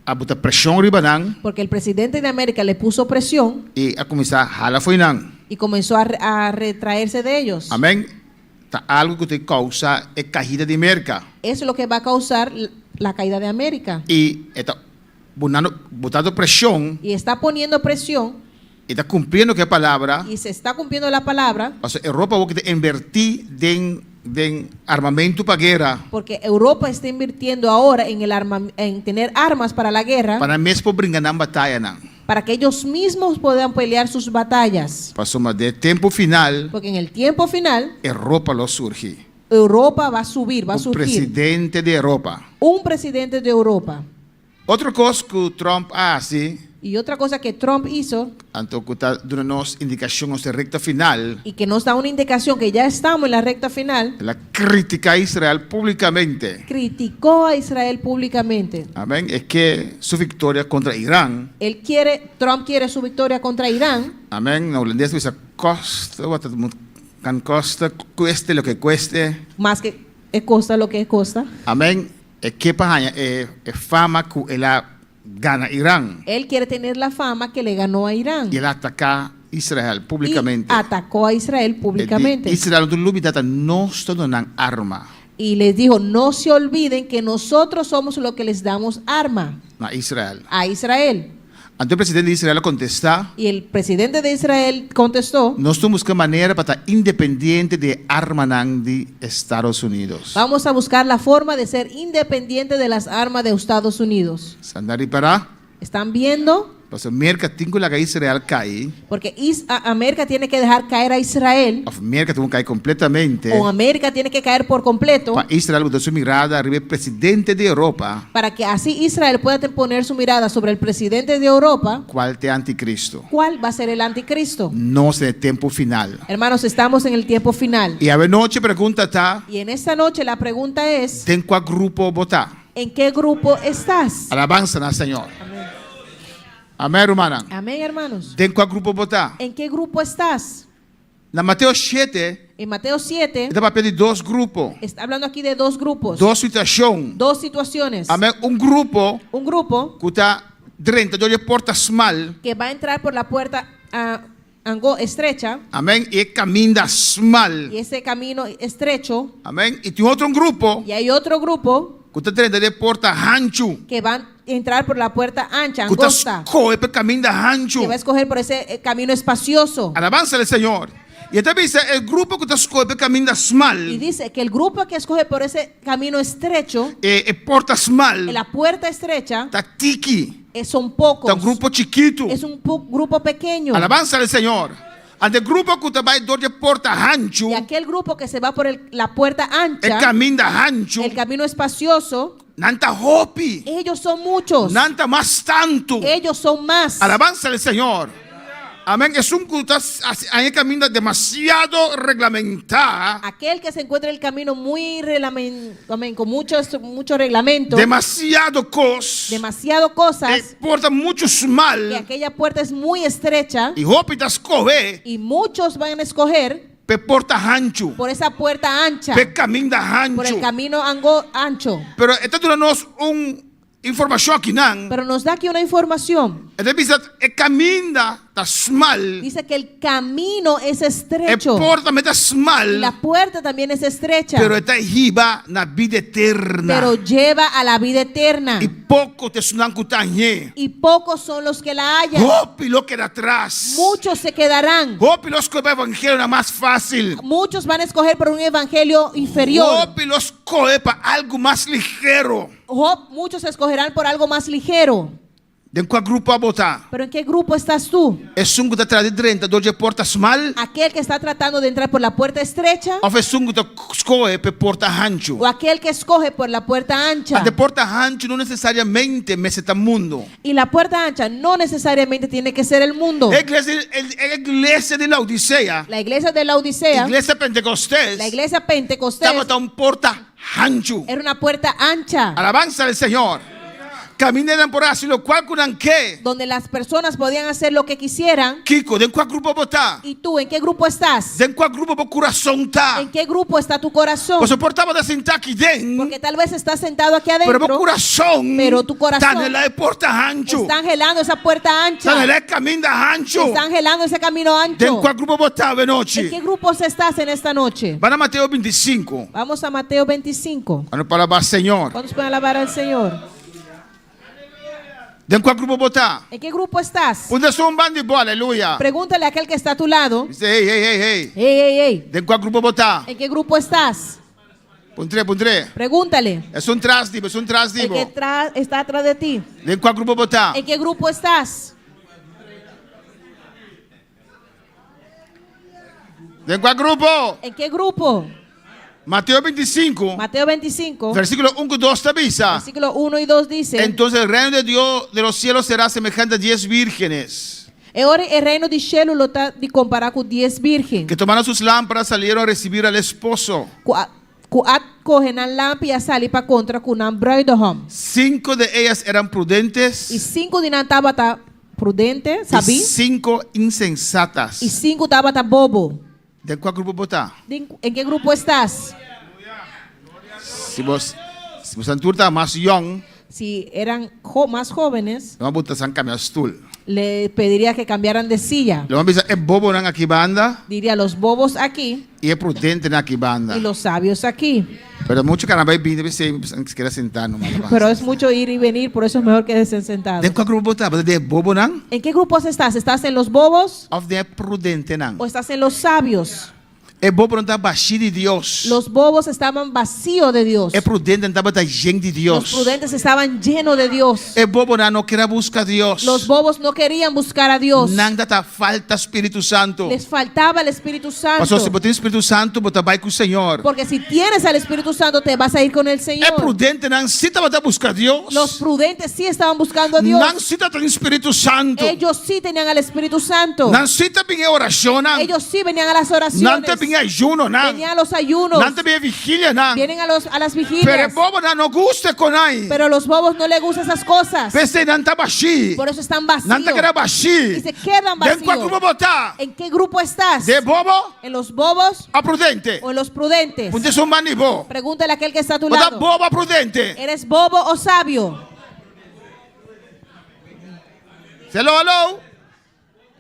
a botar pressão riba não porque el presidente de América le puso presión e a começar a hala foi não. y comenzó a retraerse de ellos. Amém? Tá algo que te causa a caída de América Eso es lo que va a causar la caída de América. e está botando pressão Y está poniendo presión e está cumprindo que a palavra. y se está cumpliendo la palabra O sea, Europa vai ter invertir em armamento para guerra porque Europa está invirtiendo ahora en, en tener armas para la guerra para mesmo brincar na batalha não. para que ellos mismos puedan pelear sus batallas. Para sombra de tempo final Porque en el tiempo final Europa lo surge. Europa va a subir, va a O surgir presidente de Europa. un presidente de Europa. Outra coisa que o Trump hace, Y otra cosa que Trump hizo então que está dando-nos indicações de recta final, y que nos da una indicación que ya estamos en la recta final, ela critica a Israel publicamente. criticó a Israel públicamente. Amém? É que sua vitória contra Irã, Trump quiere su victoria contra Irán, amém? Na holandês diz costa, wat het moet kan costa, cueste lo que cueste. más que costa lo que costa. Amém? É que para fama que ela gana Irã Él quiere tener la fama que le ganó a Irán e ela atacar Israel y publicamente. atacó a Israel públicamente. Israel não lubidata não está dando arma Y les dijo, no se olviden que nosotros somos los que les damos arma na Israel. a Israel. Então o presidente de Israel contesta: Y el presidente de Israel contestó, nós estamos buscando maneira para estar independente de arma de Estados Unidos. vamos a buscar la forma de ser independiente de las armas de Estados Unidos. Sandari para, ¿Están viendo? pues América tem que lagar Israel cair, Porque América tiene que dejar caer a Israel, América tem que cair completamente, o América tiene que caer por completo, para Israel botar sua mirada arriba do presidente de Europa, para que así Israel pueda poner su mirada sobre el presidente de Europa. qual é anticristo. ¿Cuál va a ser el anticristo? Nós é tempo final. Hermanos, estamos en el tiempo final. E a noite pergunta tá, Y en esta noche la pregunta es, tem qual grupo votar? ¿en qué grupo estás? Alabança na Senhor. Amém, hermana. Amén, hermanos. Tem qual grupo votar? ¿En qué grupo estás? Na Mateus 7, En Mateo 7 está papel de dois grupos, está hablando aquí de dos grupos, duas situações. dos situaciones. Amém. Grupo Un grupo que está dentro de portas mal, que va a entrar por la puerta estrecha, amém, e caminha mal, y ese camino estrecho, amém. E tem outro grupo y hay otro grupo que está dentro de porta ancho, que va a entrar por la puerta ancha, que angosta, está escolhe para caminho ancho. que va a escoger por ese camino espacioso. Alabança ao Senhor. E também diz, o grupo que está escolhe para caminho mal, Y dice que el grupo que escoge por ese camino estrecho, portas mal, la puerta estrecha, está tiki, son pocos. está grupo chiquito. Es un grupo pequeño. Alabança ao Senhor. Ante grupo que vai dor de porta ancho, Y aquel grupo que se va por la puerta ancha, caminho ancho, el camino espacioso, nanta hopi, ellos son muchos. nanta mais tanto. Ellos son más. Alabanza al Señor. Amén. Es un culto hay camino demasiado reglamentado, Aquel que se encuentra en el camino muy con mucho reglamento, demasiado cosas, demasiado cosas, porta muchos que mal. aquella puerta es muy estrecha Y hopitas coge y muchos van a escoger pe porta ancho, por esa puerta ancha, pe camino por el ancho. camino ancho. Pero esta dando-nos información aquí, ¿no? Pero nos da aquí una información. Esta dice el camino está mal, Dice que el camino es el estrecho porta me está y mal, la puerta también es estrecha, pero está iba na vida eterna. pero lleva a la vida eterna. Y poco te sunan kutanye. Y pocos son los que la hallan. Hopi lo que era atrás. Muchos se quedarán. Hopi los que el evangelio era más fácil. Muchos van a escoger por un evangelio inferior. Hopi los coge para algo más ligero. Muchos escogerán por algo más ligero. ¿De cuál grupo a votar? ¿Pero en qué grupo estás tú? ¿Es un que está atrás de 30, donde portas mal? ¿Aquel que está tratando de entrar por la puerta estrecha? ¿O es un que escoge para porta ancho? ¿O aquel que escoge por la puerta ancha? De porta ancho no necesariamente me está mundo. Y la puerta ancha no necesariamente tiene que ser el mundo. La iglesia de la Odisea, La iglesia de la Odisea, iglesia Pentecostés, la iglesia Pentecostés, estaba un porta ancho. era una puerta ancha. Alabanza al Señor. caminan por así lo cual kunan ke. donde las personas podían hacer lo que quisieran. Kiko, den kwa grupo bota. ¿Y tú en qué grupo estás? Den kwa grupo bo coração ta. ¿En qué grupo está tu corazón? Você portava da sentar aqui den. Porque tal vez estás sentado aquí Pero bo adentro, coração. pero tu corazón Tá nela é porta ancho. está angelando esa puerta Tá ancha. nela é caminho da ancho. Está angelando ese camino Den ancho. kwa grupo botava ¿En noite. qué grupos estás en esta noche? Vai na Mateus 25. Vamos a Mateo 25. Quando palavra Senhor. ¿Cuántos pueden alabar al Señor? Den kwa grupo botar. ¿En qué grupo estás? Onde sou um bando de bola, aleluia. Pregúntale a aquel que está a tu lado. Dice, hey, hey, hey, hey. Hey, hey, hey. Den kwa grupo botar. ¿En qué grupo estás? Pondré, pondré. Pregúntale. É um trasdibo, é um El trasdibo. que está atrás de ti. Den kwa grupo botar. ¿En qué grupo estás? Den kwa grupo. ¿En qué grupo? Mateus 25, Mateo 25, versículo 1 y 2 te avisa. versículo 1 y 2 dice: Entonces el reino de Dios de los cielos será semejante a 10 vírgenes E ora il reino di cielo lo está di comparar con 10 virgen. que tomaron sus lámparas, salieron a recibir al esposo. Kuat cogen a lámpia sali para contra con un bruidegom. 5 de ellas eran prudentes E 5 di nan tabata prudente, y sabi? 5 insensatas. E 5 tabata bobo. ¿De cuál grupo vota? ¿En qué grupo estás? Si vos anturta más young, Si eran más jóvenes, no vamos a cambiar stool. le pediría que cambiaran de silla. Lo vamos a decir, es bobo en aquí banda Diría los bobos aquí y es prudente en aquí banda. y los sabios aquí. Pero mucho caramba viene se quiere sentar nomás. Pero es mucho ir y venir, por eso es mejor que estén sentados. ¿De cuál grupo vota? ¿De bobo nan? ¿En qué grupos estás? ¿Estás en los bobos ¿O de prudente nan? o estás en los sabios? É bobo não está baixo de Deus. Los bobos estaban vacíos de Dios. É prudente não estava gente de Los Deus. prudentes estaban llenos de Dios. É bobo não quer buscar Deus. Los bobos no querían buscar a Dios. Nada tá falta Espírito Santo. Les faltaba el Espíritu Santo. Pastor, se botar Espírito Santo, botar vai com o Senhor. Porque si tienes al Espíritu Santo, te vas a ir con el É Señor. prudente não se tá buscar Deus. Los prudentes sí estaban buscando a Dios. Não se tá tem Espírito Santo. Ellos sí tenían al Espíritu Santo. Não se tá bem oração não. Ellos sí venían a las Não oraciones. tá bem ayuno não. Venían a los ayunos. Não tá bem vigília não. Vienen a las Pero é vigilias. bobo não gusta com aí. Pero a los bobos no les gustan esas cosas. Pense não tá baixo. Por eso están vacíos. Não tá querendo baixo. Y se quedan De qual vacíos. grupo botar? ¿En qué grupo estás? De bobo ¿En los bobos a prudente. o en los prudentes? Punte são manibo. Pregúntale a aquel que está a tu Botar lado. bobo a prudente. ¿Eres bobo o sabio? Hello, hello.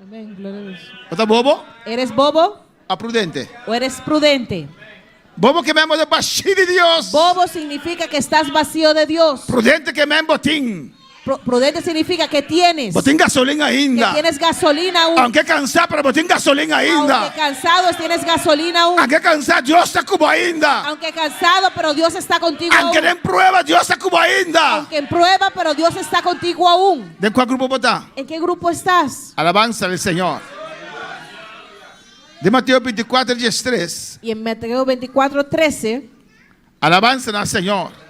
Amén, gloria a Dios. Botar bobo ¿Eres bobo a prudente. o eres prudente? Bobo que mesmo de baixo de Deus. Bobo significa que estás vacío de Dios. Prudente que mesmo botim. Prudente significa que tienes. Botim gasolina Que ainda. tienes gasolina aún. Aunque cansar, pero botim gasolina ainda. Aunque cansado, tienes gasolina aún. Aunque cansar, Deus está como ainda. Aunque cansado, pero Dios está contigo aún. Aunque nem prueba, Deus está como ainda. Aunque en prueba, pero Dios está contigo aún. ¿De cuál grupo botar? ¿En qué grupo estás? Alabanza al Señor. De Mateo 24, 13. Y en Mateo 24:13, Alabanza al Señor.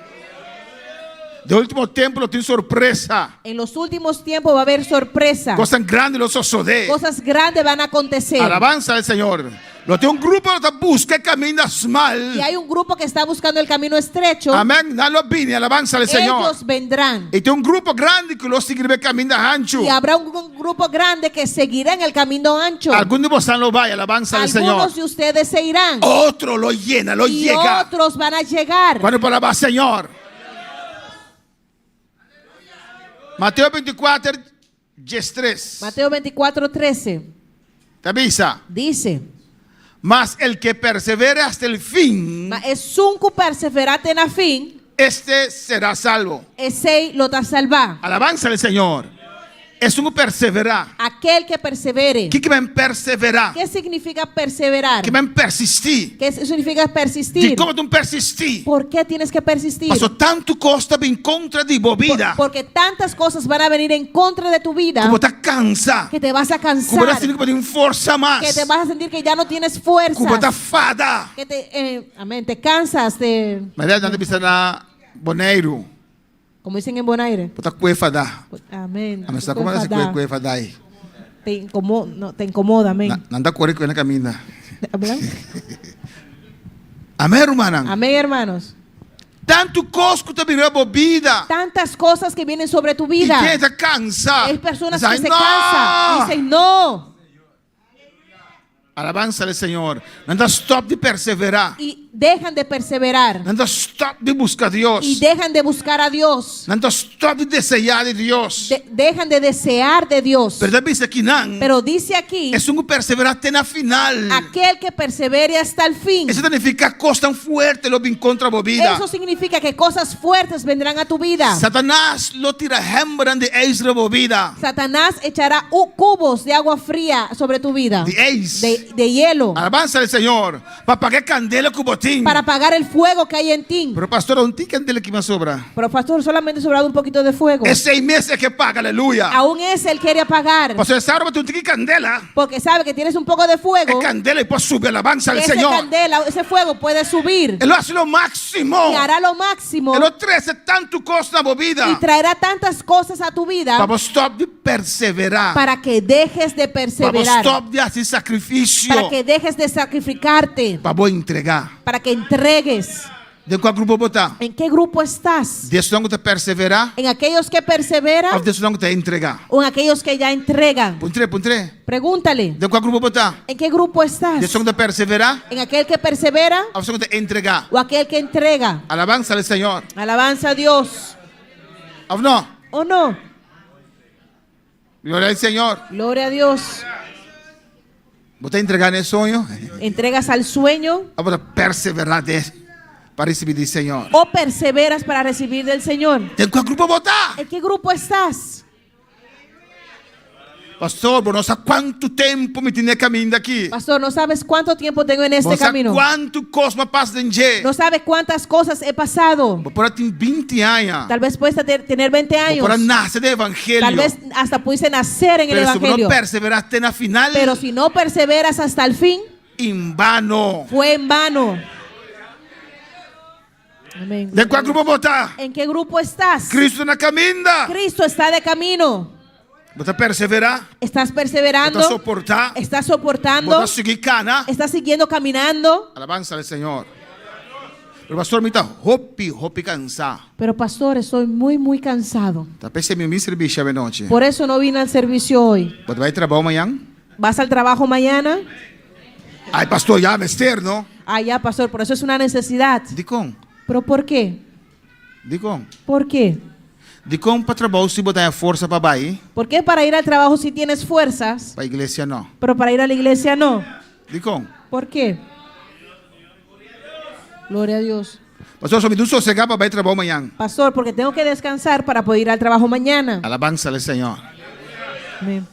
De último tiempo tem sorpresa. en los últimos tiempos va a haber sorpresa. Cosas grandes los suceder. Cosas grandes van a acontecer. Alabanza al Señor. Lo tem grupo que busca caminas mal. Y hay un grupo que está buscando el camino estrecho. Amén. Não lo vine. Alabanza al Señor. Ellos vendrán. E tem grupo grande que lo seguirá caminho ancho. Y habrá un grupo grande que seguirá en el camino ancho. Algunos de vosotros no vai. Alabanza al Señor. Algunos de ustedes se irán. Otro lo llena, lo Y llega. otros van a llegar. Cuando palabra Señor. Mateo 24, 13. Mateo 24:13 Te avisa. dice: Mas el que persevere hasta el fin, Ma è sunco perseverate na fin, este será salvo. e sei lo da salvar. Alabanza al Señor. Es un perseverar. Aquel que persevere. ¿Qué va a perseverar? ¿Qué significa perseverar? ¿Qué va a persistir? ¿Qué significa persistir? ¿De cómo tú persistir? ¿Por qué tienes que persistir? Pasó tanto costa en contra de tu vida. Porque tantas cosas van a venir en contra de tu vida Como te cansa. que te vas a Como cansar, te sientes que tienes fuerza más. que te vas a sentir que ya no tienes fuerzas, Como te fada. que amén, te cansas, Maria, não precisa na boneiro. como dicen en Bonaire. Puta cuefada. Amén. A mesa como ela se cuefada aí. Te incomoda, amén. Nanda corre com a camina. ¿Hablan? Amém, hermana. Amén, hermanos. Tanto coisa que também é bobida. Tantas cosas que vienen sobre tu E vida. quem está cansado. Hay personas diz, que "Ai, se não!" cansan y dicen no. Alabança ao Senhor. Não dá stop de perseverar. Y dejan de perseverar. Não dá stop de buscar Deus. Y dejan de buscar a Dios. Não dá stop de desejar de Deus. Dejan de desear de Dios. Pero dice aqui não. Pero dice aquí, É um perseverar até na final. aquel que persevere hasta el fin. Isso significa coisa tão forte lo vem contra a vida. Eso significa que cosas fuertes vendrán a tu vida. Satanás lo tira hembran de eis a vida. Satanás echará cubos de agua fría sobre tu vida. De eis. De hielo. Alabança ao Senhor. Para pagar candela com botim. Para apagar el fuego que hay en ti. Pero pastor, não tem candela que me sobra. Pero pastor, solamente sobrado un poquito de fuego. É 6 meses que paga, aleluia. Aún ese él quiere apagar. Pastor, essa hora tu tem que candela. Porque sabe que tienes un poco de É fuego. candela e pode subir, alabança ao Ese Senhor. candela, ese fuego puede subir. Ele hace lo máximo. Y hará lo máximo. Ele trece tanto coisa na vida. Y traerá tantas cosas a tu vida. Para stop de perseverar. Para que dejes de Para perseverar. stop de fazer sacrifício. Para que dejes de sacrificarte. Para entregar. Para que entregues. De qual grupo botar? ¿En qué grupo estás? Desse não te perseverar. ¿En aquellos que perseveran Ou desse não te entregar. o en aquellos que ya entregan? Puntre. Pregúntale, De qual grupo botar? ¿en qué grupo estás? Desse não te perseverar. ¿En aquel que persevera Ou desse não te entregar. o aquel que entrega? Alabança ao Senhor. Alabanza a Dios. Ou não? ¿O no? Glória ao Senhor. Gloria a Dios. Você entregar nesse sonho. ¿Entregas al sueño Ou você perseverar para receber do Senhor. o perseveras para recibir del Señor? De qual grupo botar? ¿En qué grupo estás? Pastor, não sabe quanto tempo me tinha caminho aqui. Pastor, no sabes cuánto tiempo tengo en este Não sabe camino. quanto cosma passa em dia. No sabes cuántas cosas he pasado. Por ter 20 anos. Tal vez puedes tener 20 años. Por nacer do evangelho. Tal vez hasta pudiste nacer en el Pero se Evangelio. não perseverar até na final. Pero si no perseveras hasta el fin, Em vano. fue en vano. Amén. De qual grupo botar? ¿En qué grupo estás? Cristo na caminda. Cristo está de camino. Você perseverar. ¿Estás perseverando? Você suportar. ¿Estás soportando? Você seguir cana. ¿Estás siguiendo caminando? Alabança ao Senhor. Pero pastor, me está hopi cansado. Pero pastor, estoy muy cansado. Tá pensando em serviço a noite. Por eso no vine al servicio hoy. Você vai trabalhar amanhã? ¿Vas al trabajo mañana? Ai, pastor, já vestir, não? Ah, ya, pastor, por eso es una necesidad. De como? ¿Pero por qué? De como? ¿Por qué? De como para trabalhar se botar a força para baixo, ¿Por qué para ir al trabajo si tienes fuerzas, para a igreja não? pero para ir a la iglesia no? De como? ¿Por qué? Gloria a Dios. Pastor, só me dá sossegado para ir trabalhar amanhã. Pastor, porque tengo que descansar para poder ir al trabajo mañana. Alabança ao Senhor. Amén.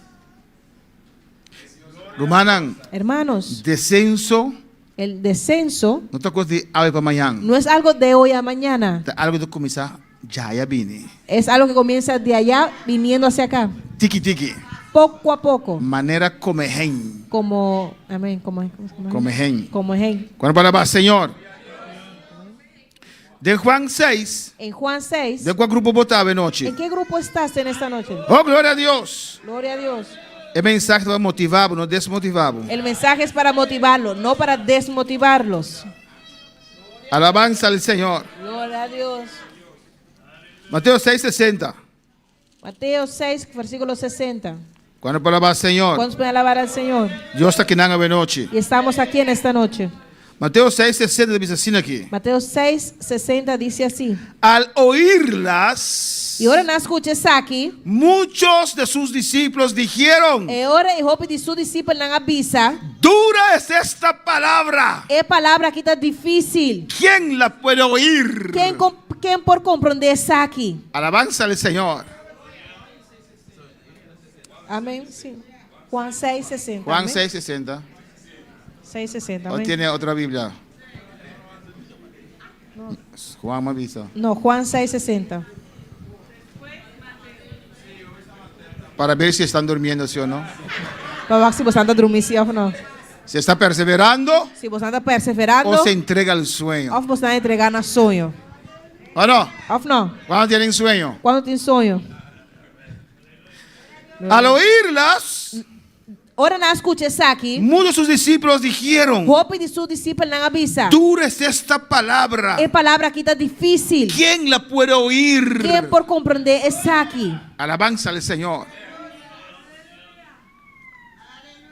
Romanan, Hermanos, descenso el descenso não está coisa de hoje para amanhã. no es algo de hoy a mañana. É algo de começar já vine. Es algo que comienza de allá viniendo hacia acá. Tiki. Poco a poco. Maneira como hen. Como, amén, como hen. Como hen. Quando para Senhor. De Juan 6. En Juan 6, De qual grupo botava noite? ¿en qué grupo estás en esta noche? Oh, glória a Deus. Gloria a Dios. É mensagem para motivar, não desmotivar. El mensaje es para motivarlos, no para desmotivarlos. Alabança ao Senhor. Gloria a Dios. Mateus 6:60. Mateo 6, versículo 60. Quando para Senhor. ¿Cuántos pueden alabar al Señor? Deus está aqui na noite. Y estamos aquí en esta noche. Mateus 6:60 diz assim aqui. Mateo 6, 60 dice así. Al oírlas, Y ahora nos escuches aquí. muchos de sus discípulos dijeron, E ora e hope de su discípulo não avisa. dura es esta palabra. É palavra aqui está difícil. ¿Quién la puede oír? Quem por compreender está aqui? Alabanza al Señor. Amém. Sim. Juan 6, 60. Juan amén. 6:60. 6, 60. ¿O amén. tiene otra Biblia? Juan me avisa. No, Juan 6, 60. Para ver si están durmiendo, ¿sí o no? Para ver se você anda dormindo sim ou não. Si está perseverando Se você anda perseverando, o se entrega al sueño. ou você está entregando a sonho. ¿O no? Ou não? ¿Cuándo tienen sueño? Quando tem sonho? Al oírlas, Ora na escucha aqui. Muchos de sus discípulos dijeron, Hope de sus discípulos não avisa. dura es esta palabra. É palavra aqui tá difícil. ¿Quién la puede oír? Quem por compreender essa aqui? Alabanza al Señor.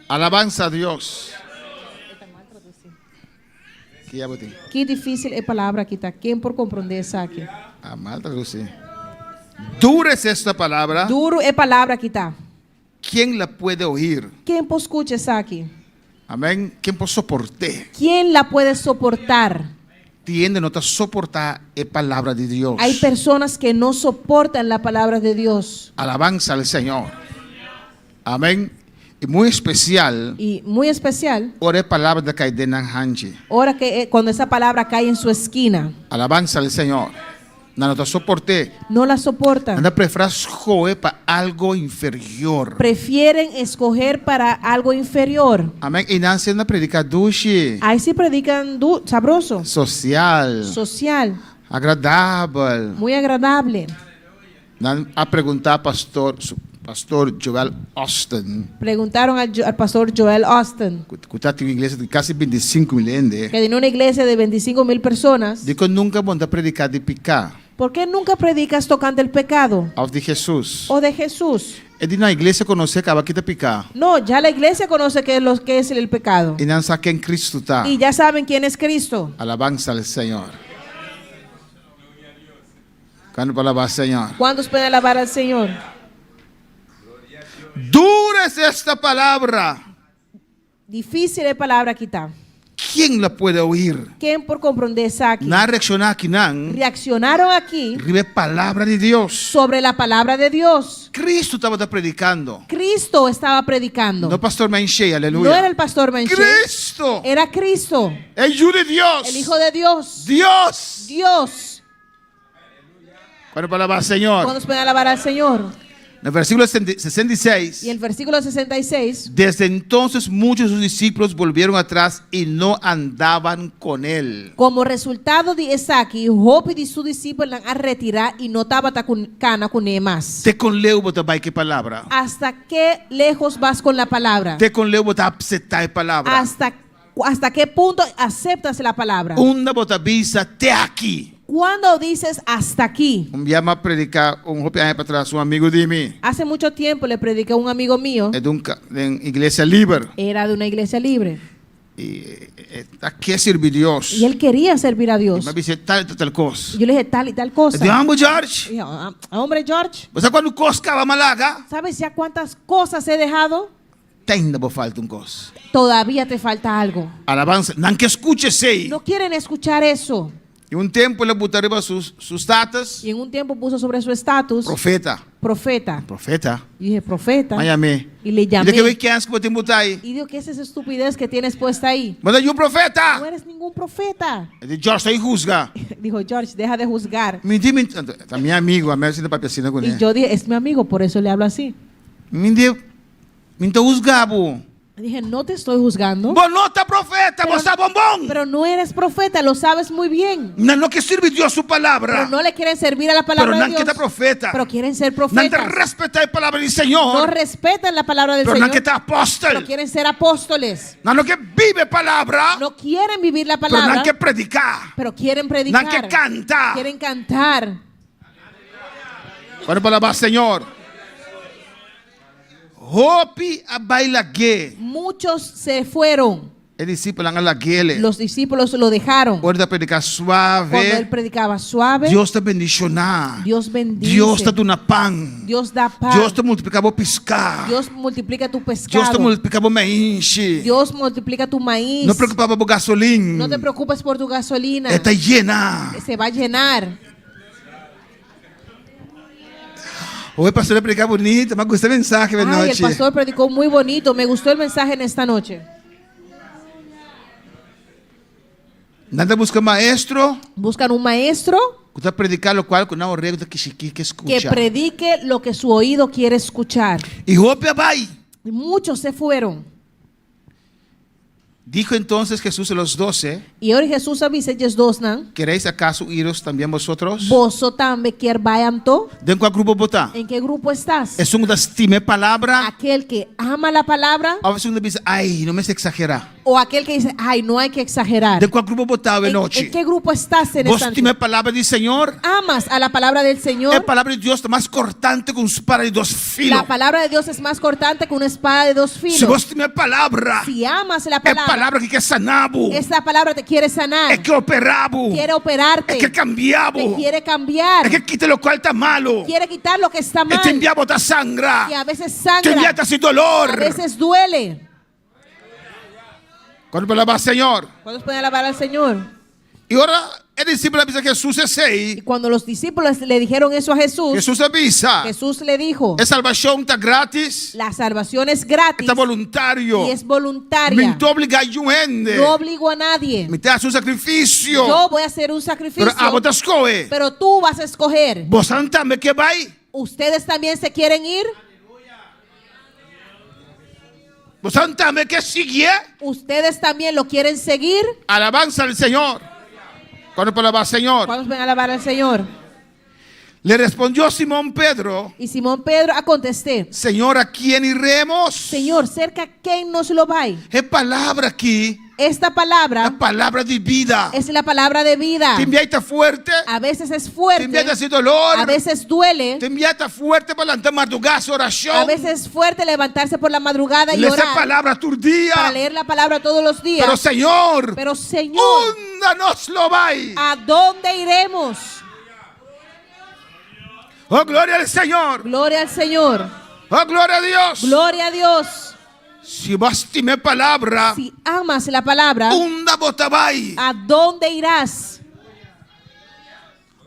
Alabanza a Dios. Que difícil é palavra aqui tá. Quem por compreender essa aqui? Mal traducir. Dura es esta palabra. Duro é palavra aqui tá. ¿Quién la puede oír? Quem por escuta essa aqui? Amén. ¿Quién puede soportar? Quem la puede soportar? Tiende no te soportar la palabra de Dios. Hay personas que no soportan la palabra de Dios. Alabanza al Señor. Amén. Y muy especial, Y muy especial, ora palabra de Kaidena Hanji. ahora que cuando esa palabra cae en su esquina, Alabanza al Señor. No te soporté. no la soportan. Anda prefieres joder para algo inferior. Prefieren escoger para algo inferior. Amén. Y Nancy anda predicar dushi, Ahí sí predican sabroso, social, social, agradable. muy agradable. Nan a preguntar pastor Joel Austin, Preguntaron al pastor Joel Austin, que está en una iglesia de casi 25 mil, que tiene una iglesia de 25,000 personas. dijo nunca voy a predicar de picar. ¿Por qué nunca predicas tocando el pecado Of de Jesús. o de Jesús? Es de una iglesia conocer que aquí te picar. No, ya la iglesia conoce qué es el pecado. Y no sabe quién Cristo está. Y ya saben quién es Cristo. Alabanza al Señor. Cuando palabra al Señor. ¿Cuántos pueden alabar al Señor? Dura es esta palabra. Difícil es palabra quitar. ¿Quién la puede oír? ¿Quién por comprender esa aquí? Na reaccionar aquí nan. Reaccionaron aquí Ribe palabra de Dios. sobre la palabra de Dios. Cristo estaba predicando. Cristo estaba predicando. No pastor Menche, aleluya. No era el pastor Menche. Cristo. Era Cristo, El Hijo de Dios. el Hijo de Dios. Dios. Dios. Cuando palabra al Señor. ¿Cuántos pueden alabar al Señor? En el versículo 66. Y el versículo 66. Desde entonces muchos de sus discípulos volvieron atrás y no andaban con él. Como resultado de esa aquí, Job y sus discípulos han retirado y no estaba cana con él más. Te con leu bota bai que palabra. ¿Hasta qué lejos vas con la palabra? Te con leu bota aceptar palabra. ¿Hasta qué punto aceptas la palabra? Una bota visa te aquí. Cuando dices hasta aquí. Un día más predicar un joven año para atrás, un amigo de mí. Hace mucho tiempo le prediqué a un amigo mío. Es de una iglesia libre. Era de una iglesia libre. Y ¿a qué sirve Dios? Y él quería servir a Dios. Me dice tal cosa. Y yo le dije tal y tal cosa. Digo, amo George. Y yo, hombre George, O sea, cuando cosca va malaga, ¿sabes ya cuántas cosas he dejado? tenga por falta un cosa. Todavía te falta algo. Alabanza. Nan que escuche sei. No quieren escuchar eso. Y un tiempo le botou arriba sus datas. Y en un tiempo puso sobre su estatus Profeta. profeta. Profeta. Y dije, profeta. Miami. Y le Y llamé. de que ve que antes que botou botar aí. Y digo, ¿qué es esa estupidez que tienes puesta ahí? Manda yo un No profeta. eres ningún profeta. De George aí juzga. Dijo, George, deja de juzgar. Me di mi amigo, a mí se para piscina con Y él. yo dije, es mi amigo, por eso le hablo así. Me juzgabo. Dije, no te estoy juzgando. Bonota profeta, Pero- vos está bombón. Pero no eres profeta, lo sabes muy bien. No que sirve Dios su palabra. Pero no le quieren servir a la palabra Pero de no que Dios. está profeta. Pero quieren ser No te profetas. respeta la palabra del No Señor. respetan la palabra del Pero Señor. no que está Pero apóstol. quieren ser apóstoles. No que vive palabra. No quieren vivir la Pero palabra. no que predicar. Pero quieren predicar. No que canta. Quieren cantar. Cuando palabra Señor. Hopi a bailague. Muchos se fueron. El discípulo a la guele. Los discípulos lo dejaron. Hora de predicar Cuando él suave. predicaba suave, Dios te bendicionar. Dios bendice. Dios te dona pan. Dios da paz. Dios te multiplicaba pescar. Dios multiplica tu Dios te pescado. multiplicaba me enche. Dios multiplica tu maíz. No preocupaba por gasolina. No te preocupes por tu gasolina. Está llena. Se va a llenar. Hoy pastor le predicar bonito. Me gustó el mensaje de Ay, el noche. pastor predicó muy bonito. Me gustó el mensaje en esta noche. Nada busca maestro. Buscan un maestro Que está predicar lo cual con una orrego que chiqui que que escucha. predique lo que su oído quiere escuchar. Y hope vai. Y muchos se fueron. Dijo entonces Jesús a los 12, Y ahora Jesús avisa ellos dos nan. ¿queréis acaso iros también vosotros? Boso tambe quer vayan to. ¿De qual grupo botar? ¿En qué grupo estás? Es un da estime palabra. Aquel que ama la palabra A veces uno dice, ay, no me se exagera. o aquel que dice, ay, no hay que exagerar. ¿De cuál grupo botar de ¿En noche? qué grupo estás en Vos esta estime noche? palabra del Señor. ¿Amas a la palabra del La Señor? palabra de Dios está más cortante que un espada de dos filos. La palabra de Dios es más cortante que una espada de dos Si filos. vos estime palabra, Si amas la es palabra, palabra que sanabo, esta palabra te quiere sanar, es que operabo, quiere operarte, es que cambiabo, te quiere cambiar, es que quite lo cual está malo, quiere quitar lo que está es que mal, enviamos da sangra, que a veces que sangra, enviamos sin a dolor. veces duele. Cuando palabra Señor. ¿Cuándo pueden alabar al Señor? Y ahora el discípulo avisa que Jesús es Y ahí. cuando los discípulos le dijeron eso a Jesús, Jesús avisa. Jesús le dijo, Es salvación está gratis, la salvación es gratis está voluntario. y es Me voluntaria. obliga a ayuende. No obligo a nadie. Me te hace un sacrificio. Yo voy a hacer un Pero sacrificio, a vos te escoge. pero tú vas a escoger. Vos santame que va ahí. ¿Ustedes también se quieren ir? Vos santame que sigue. ¿Ustedes también lo quieren seguir? Alabanza al Señor. Cuando palabra Señor. ¿Cuántos van a alabar al Señor? Le respondió Simón Pedro. Y Simón Pedro contesté, Señor, ¿a quién iremos? Señor, cerca quién nos lo va. Es palabra aquí. Esta palabra La palabra de vida. es la palabra de vida. Te enviaste fuerte. A veces es Te fuerte, enviaste sin dolor. a veces duele, Te enviaste fuerte para levantar madrugada oración. a veces es fuerte levantarse por la madrugada y Le esa orar palabra tu día. para leer la palabra todos los días. Pero Señor, Pero Señor, ¿dónde nos lo va? ¿a dónde iremos? Oh, gloria al Señor. Gloria al Señor, Oh, gloria a Dios. gloria a Dios. Si vas a tener palabra, Si amas la palabra, ¿dónde botabay? ¿a dónde irás?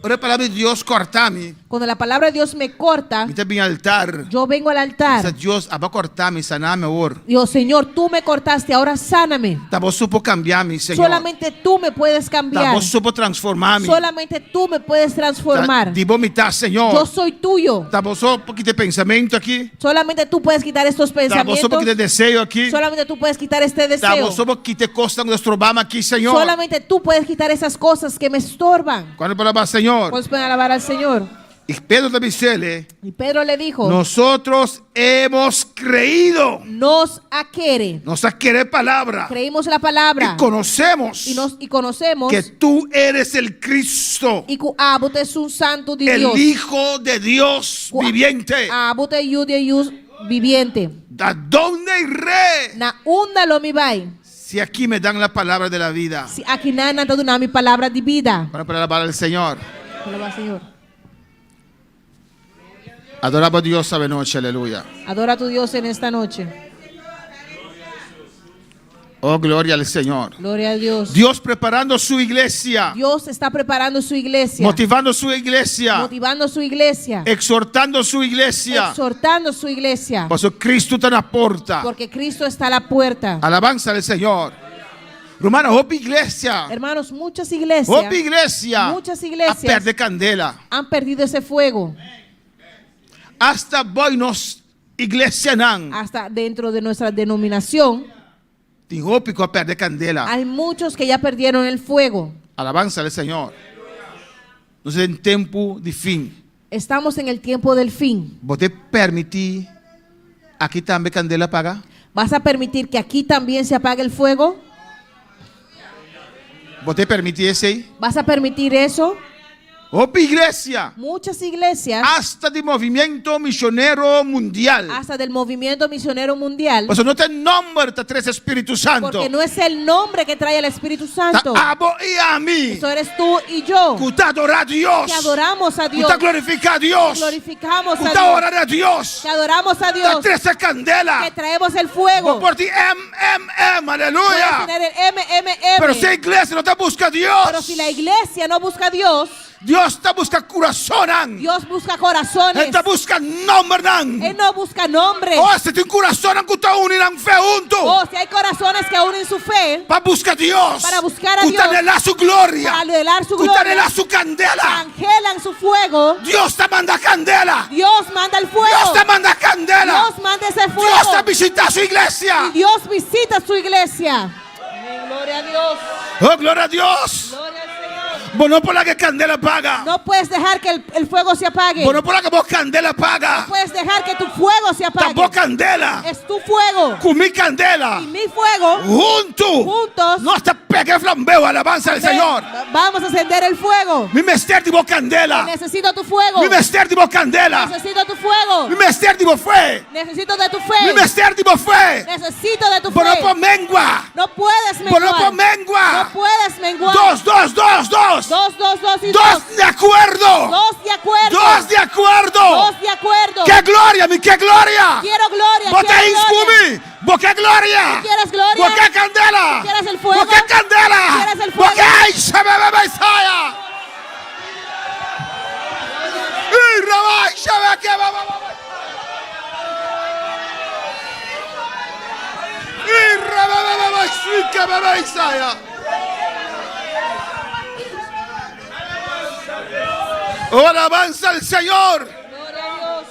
Ahora palabra de Dios cortame. Cuando la palabra de Dios me corta, Me te bien altar. yo vengo al Dice altar. Dios, va a cortarme, saname ahora. Digo, Señor, tú me cortaste, ahora sáname. Vos supo cambiarme, Señor. Solamente tú me puedes cambiar. Vos supo transformarme. Solamente tú me puedes transformar. Digo mitad, Señor. Yo soy tuyo. Vos supo quitar pensamiento aquí. Solamente tú puedes quitar estos Vos supo pensamientos. quitar deseo aquí. Solamente tú puedes quitar este deseo. Vos supo quitar cosas nuestro bama aquí, Señor. Solamente tú puedes quitar esas cosas que me estorban. Cuando palabra Señor. ¿Cuántos pueden alabar al Señor? Y Pedro le dice, Y Pedro le dijo, nosotros hemos creído. nos aquere. Nos adquiere palabra. Creímos la palabra Y conocemos y conocemos que tú eres el Cristo, y que Abu es un santo de el Dios. Hijo de Dios viviente. Abu te Dios viviente. ¿A dónde iré? Na unda lo mi vai. Si aquí me dan la palabra de la vida. Si aqui na nada do nome palavra de vida. Para alabar al Señor. Alaba, Señor. Adoraba a Dios esta noche, aleluya. Adora a tu Dios en esta noche. Oh, gloria al Señor. Gloria a Dios. Dios preparando su iglesia, Dios está preparando su iglesia. motivando su iglesia, Motivando su iglesia. exhortando su iglesia. Exhortando su iglesia. Por eso Cristo está en la puerta. Porque Cristo está a la puerta. Alabanza al Señor. Romana, hope iglesia. Hermanos, muchas iglesias. Hope iglesia. Muchas iglesias. A perder candela. Han perdido ese fuego. Hasta buenos iglesia nan. Hasta dentro de nuestra denominación. Tem hope que a perder candela. Hay muchos que ya perdieron el fuego. Alabanza al Señor. Nos en tiempo de fin. Estamos en el tiempo del fin. ¿Vos permitir aquí también candela apaga? ¿Vas a permitir que aquí también se apague el fuego? ¿Vos permitir ese? ¿Vas a permitir eso? Hope iglesia. Muchas iglesias, Hasta de movimiento misionero mundial. hasta del movimiento misionero mundial, Pues no te nombra te tres Espíritu Santo. porque no es el nombre que trae el Espíritu Santo. Ta abo y a mí. Eso eres tú y yo, Que te adora a Dios. que adoramos a Que Dios, te glorifica a Dios. glorificamos Que a te Dios, orar a Dios. que adoramos a Te Dios, tres candela. que traemos el fuego. Por ti Puedes aleluya. tener el MMM, Pero si la iglesia no te busca a Dios. pero si la iglesia no busca a Dios, Dios te busca corazón. Dios busca corazones. Él te busca nombre. Él no busca nombre. Oh, si tu corazón que te unirán fe junto. Oh, si hay corazones que unen su fe Para buscar a Dios. para buscar a Que Dios, te anhela su gloria. para anhelar su Que te gloria, anhela su candela. angelan su fuego. Dios te manda candela. Dios manda el fuego. Dios te manda candela. Dios manda ese Dios te fuego. visita su iglesia. Y Dios visita su iglesia. Dios. Oh, gloria a Dios. Gloria al Señor. Bueno, por la que candela apaga. No puedes dejar que el fuego se apague. Bueno, por la que vos candela apaga. No puedes dejar que tu fuego se apague. Tampoco candela. Es tu fuego. Con mi candela. Y mi fuego. Juntos. No hasta pegue flambeo. Alabanza al Señor. Vamos a encender el fuego. Mi mester divo candela. Necesito tu fuego. Mi mester divo candela. Necesito tu fuego. Mi mester divo fe. Necesito de tu fe. Mi mester divo fe. Necesito de tu fe. Bueno, por mengua. No puedes Bueno, menguar. por mengua. No puedes menguar. Dos. Dos y dos. Dos de acuerdo. Dos de acuerdo. Dos de acuerdo. Dos de acuerdo. ¡Qué gloria, mi qué gloria! Quiero gloria. ¡Vos te quiero gloria. inscubí! ¡Vos qué gloria! ¿Tú quieres gloria? ¡Vos qué candela! ¿Tú quieres el fuego? ¡Vos qué candela! ¿Tú quieres el fuego? ¡Vos qué se me ve Isaia! ¡Y Rabay se ve que va! ¡Y Rabay sí que me ve Isaia! ¡Oh, alabanza al Señor! Gloria a Dios.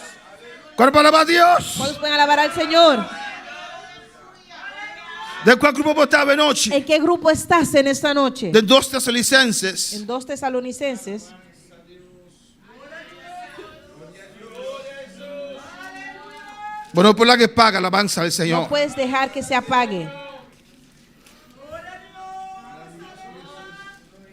¿Cuál palabra a Dios? ¿Cuántos pueden alabar al Señor? ¿De cuál grupo vos estabas anoche? ¿En qué grupo estás en esta noche? De 2 Tesalonicenses. En 2 Tesalonicenses. Bueno, por la que paga, alabanza al Señor. No puedes dejar que se apague.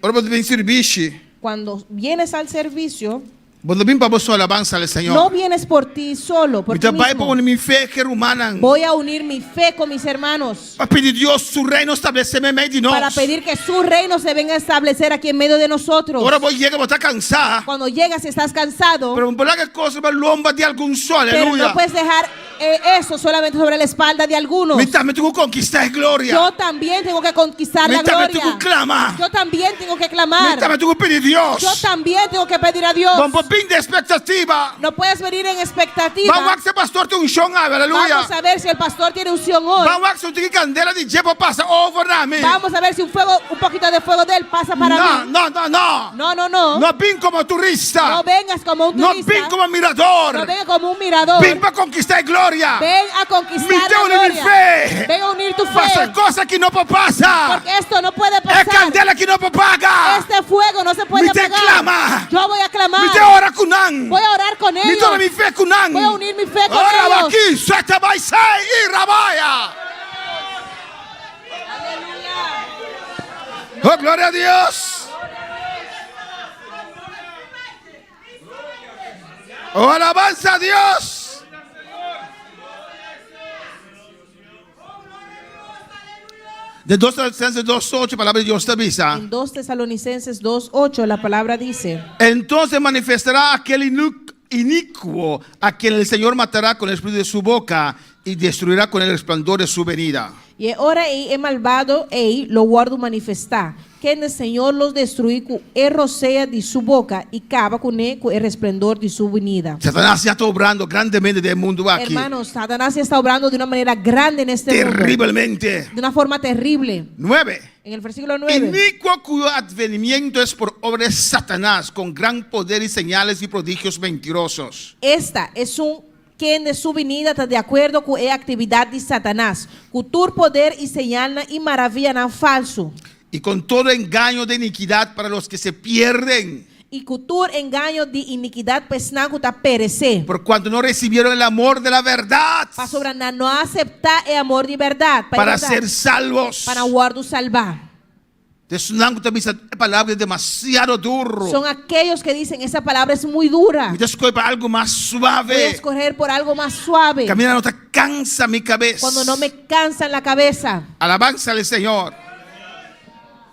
Ahora vos debes servir. Cuando vienes al servicio, Vos debes para vos alabanza al Señor. no vienes por ti solo, por Mi ti trabajo mismo. con mi fe que rumana. Voy a unir mi fe con mis hermanos Para pedir Dios su reino estableceme en medio de para nos. pedir que su reino se venga a establecer aquí en medio de nosotros. Ahora vos llegas, vos estás cansada. Cuando llegas y estás cansado, Pero por la que cosa va lomba de algún sol, pero aleluya. no puedes dejar eso solamente sobre la espalda de algunos. Mientras me tengo que conquistar gloria. Yo también tengo que conquistar la Mientras me gloria. tengo que clamar. Yo también tengo que clamar. Mientras me tengo que pedir Dios. Yo también tengo que pedir a Dios. Vamos a fin de expectativa. No puedes venir en expectativa. Vamos a que ese pastor te un shon, aleluya. Vamos a ver si el pastor tiene unción hoy. Vamos a que si candela de llevo pasa over a mí. Vamos a ver si un poquito de fuego de él pasa para mí. No. No. No ven como turista. No vengas como un No turista. ven como mirador. No vengas como un mirador. Ven para conquistar gloria. Ven a conquistar Mi la Dios, mi gloria. fe. Ven a unir tu fe. Pasa cosas que no pasa. Porque esto no puede Es pasar. candela que no paga. Este fuego no se puede Mi te apagar. clama. Yo voy a clamar. Mi te ora kunan. Voy a orar con Mi ellos. toda mi fe kunan. Voy a unir mi fe con Ahora va ellos. aquí, suelta baisai y rabaya. Oh, gloria a Dios. Oh, alabanza a Dios. De 2 Tesalonicenses 2:8, palabra de Dios te avisa. En 2 Tesalonicenses 2:8 la palabra dice: Entonces manifestará aquel inicuo a quien el Señor matará con el espíritu de su boca y destruirá con el resplandor de su venida. E ora ei é malvado, ei lo guardo manifestar, que o Senhor los destruí com el roceia de sua boca e cava com el resplendor de sua venida. Satanás ya está obrando grandemente del mundo aquí. Hermanos, Satanás está obrando de una manera grande en este mundo, Terriblemente. de una forma terrible. 9. En el versículo 9. Inicuo cuyo advenimiento es por obra de Satanás, con gran poder y señales y prodigios mentirosos. Esta es que de sua venida está de acordo com a atividade de Satanás, cultura, poder e señal e maravilha não falso. Y con todo engaño de iniquidad para los que se pierden, E cultura, engaño de iniquidade para que perecer. por cuanto no recibieron el amor de la verdad Para sobre não aceitar o amor de verdade. para ser salvos. Para guardo salvar. Esa palabra es demasiado duro. Son aquellos que dicen esa palabra es muy dura. Me escoge para algo más Voy a suave. escoger por algo más suave. Camina no te cansa mi cabeza. Cuando no me cansa en la cabeza. Alabanza al Señor.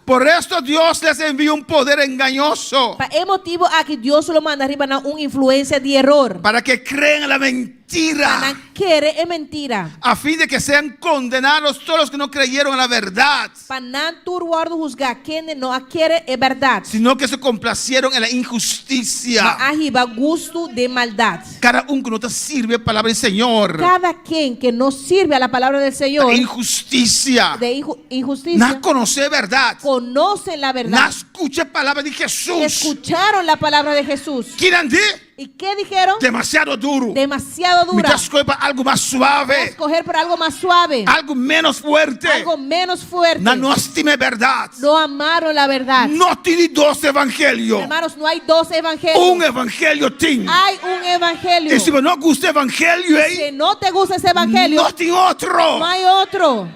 Por esto Dios les envió un poder engañoso É motivo a que Deus lo manda arriba uma influência de error. para que crean en la Para mentira, querer é mentira. a fin de que sean condenados todos los que no creyeron en la verdad, Para não tu guardo juzgar quem não a querer é verdade. sino que se complacieron en la Mas injusticia. arriba gusto de maldade. Cada uno que no te sirve palabra del Señor, Cada quem que não sirve a la palabra del Señor la injusticia, de no injusticia, conoce verdad, conocen la no verdad. escucha palabra de Jesús. Escucharon la palabra de Jesús. ¿Quién ande? ¿Y qué dijeron? Demasiado duro. Demasiado Me dura. escolhe para algo más Voy a suave, escoger por algo más suave, algo menos fuerte. algo menos fuerte. No estima verdad. No amaron la verdad. No tiene dos evangelios. Hermanos, no hay dos evangelios. Un evangelio tiene. Hay un evangelio. Y si no gusta evangelio, Si no te gusta ese evangelio, no tiene otro. no hay otro.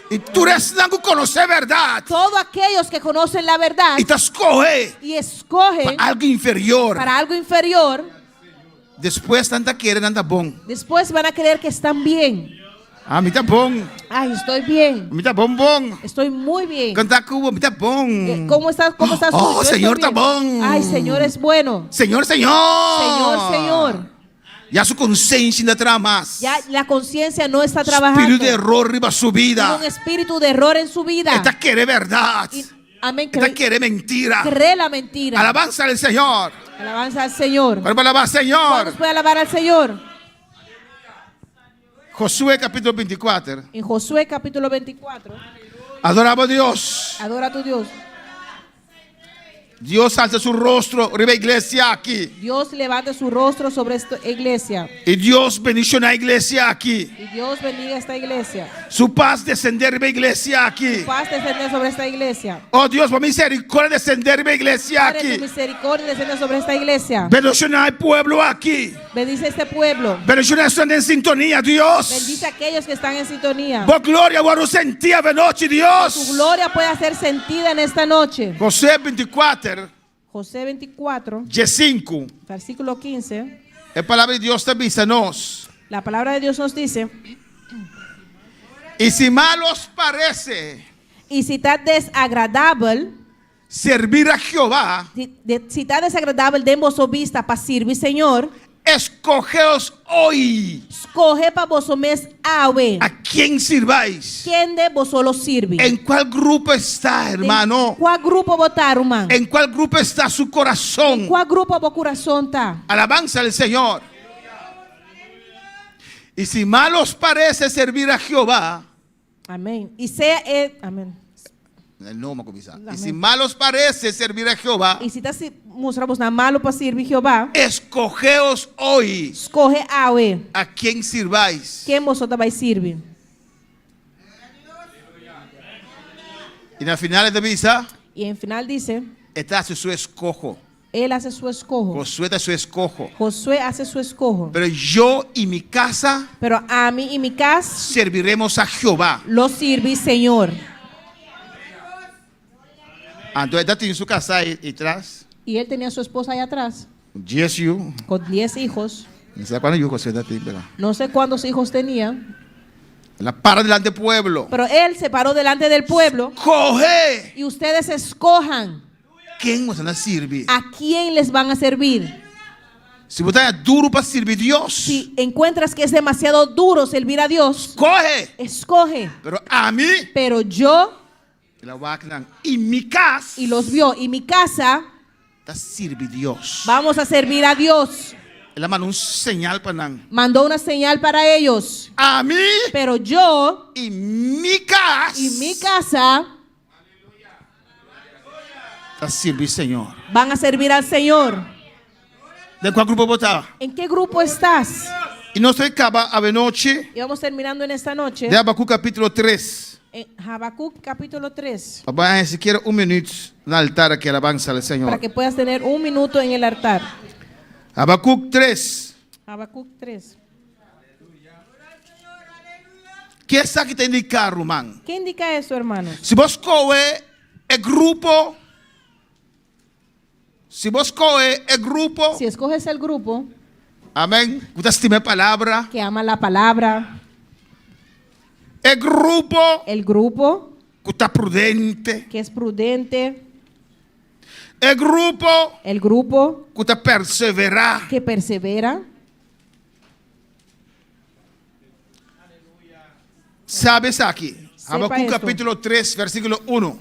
Y tú eres no conocer verdad. Todos aquellos que conocen la verdad Y te escoge y escogen para algo inferior. para algo inferior, Después tanta quieren anda bon. después van a creer que están bien. A mí está bon. Ay, estoy bien. A mí está bon. Estoy muy bien. Canta cubo, a mí está bon. ¿Cómo estás? ¿Cómo estás? Oh, Yo estoy Señor, bien. está bon. Ay, Señor es bueno. Señor. Señor. Ya su conciencia no trae más. Ya la conciencia no está trabajando. Espíritu de error arriba su Tiene vida. un espíritu de error en su vida. Esta quiere verdad. Y- amén. Esta quiere mentira. Cree la mentira. Alabanza al Señor. Alabanza al Señor. Vamos a alabar al Señor. ¿Cuántos puede alabar al Señor? Josué capítulo 24. En Josué capítulo 24. Adoramos a Dios. Adora a tu Dios. Dios alza su rostro arriba iglesia aquí. Dios levanta su rostro sobre esta iglesia. Y Dios bendición a iglesia aquí. Y Dios bendiga esta iglesia. Su paz descender arriba iglesia aquí. Paz descender sobre esta iglesia. Oh Dios, por misericordia descender arriba iglesia Padre, aquí. tu misericordia descende sobre esta iglesia. Bendición al pueblo aquí. Bendice este pueblo. Bendición a están en sintonía, Dios. Bendice a aquellos que están en sintonía. Por gloria, guardo sentía de noche, Tu Dios. gloria pueda ser sentida en esta noche. José 24, José 24, G5. versículo 15. La palabra de Dios te avísanos. La palabra de Dios nos dice: Y si mal os parece y si está desagradable, servir a Jehová, si está desagradable de vos vista para servir Señor, escogeos hoy escoge para vos mes ave. a quién sirváis. ¿Quién de vos solo sirve? ¿En cuál grupo está, hermano? ¿Cuál grupo votaron, man? ¿En cuál grupo está su corazón? ¿Cuál grupo vos corazón está? Alabanza al Señor. Y si mal os parece servir a Jehová, Amén. Y sea el, amén. no me comienza. Y Amén. si mal os parece servir a Jehová, Y si está mostramos nada malo para servir Jehová, escogeos hoy escoge ave. a quién sirváis. ¿Quién vosotros vais a servir? Y al final de visa, Y en final dice, está su escojo. él hace su escojo. Josué está su escojo. Josué hace su escojo. Pero yo y mi casa Pero a mí y mi casa serviremos a Jehová. lo sirve Señor. Entonces está en su casa ahí atrás. Y él tenía a su esposa allá atrás, Jesus. con 10 hijos. No sé cuándo yo José está ahí, ¿verdad? No sé cuántos hijos tenía, La para delante del pueblo. pero él se paró delante del pueblo. Coge. Y ustedes escojan ¿Quién nos van a servir? a quién les van a servir. Si vos estás duro para servir a Dios, Si encuentras que es demasiado duro servir a Dios, coge. escoge. Pero a mí, Pero yo, la voy a quedar. Y mi casa, y los vio, y mi casa, está servir a Dios. vamos a servir a Dios. Él mandó un señal para nan. Mandó una señal para ellos. A mí Pero yo y mi casa, y mi casa está servir Señor. van a servir al Señor. ¿De cuál grupo votaba? ¿En qué grupo estás? Y no se acaba a noche Y vamos terminando en esta noche. de Habacuc capítulo 3. En Habacuc capítulo 3. Vamos a si quiere un minuto en el altar aquí alabanza al Para Señor. que puedas tener un minuto en el altar. Habacuc 3. Habacuc 3. ¿Qué es que te indica, Román? ¿Qué indica eso, hermanos? Si vos coge el grupo, si escoges el grupo amén, usted estima palabra, que ama la palabra, el grupo el grupo que está prudente, que es prudente, el grupo el grupo que está persevera, que persevera. ¿sabes aquí? Sepa Habacuc esto. capítulo 3, versículo 1.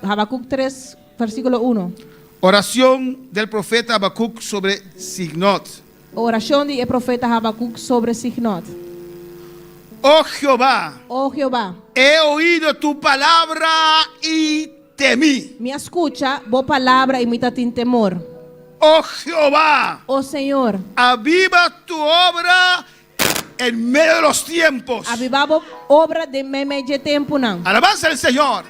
Habacuc 3, versículo 1. Oración del profeta Habacuc sobre Signot. Oración del profeta Habacuc sobre Signot. Oh Jehová, Oh Jehová, he oído tu palabra y temí. me escucha, vos palabra imita tin temor. Oh Jehová, Oh Señor, aviva tu obra en medio de los tiempos. avivavo obra de meme de tempo não. Alabanza al Señor.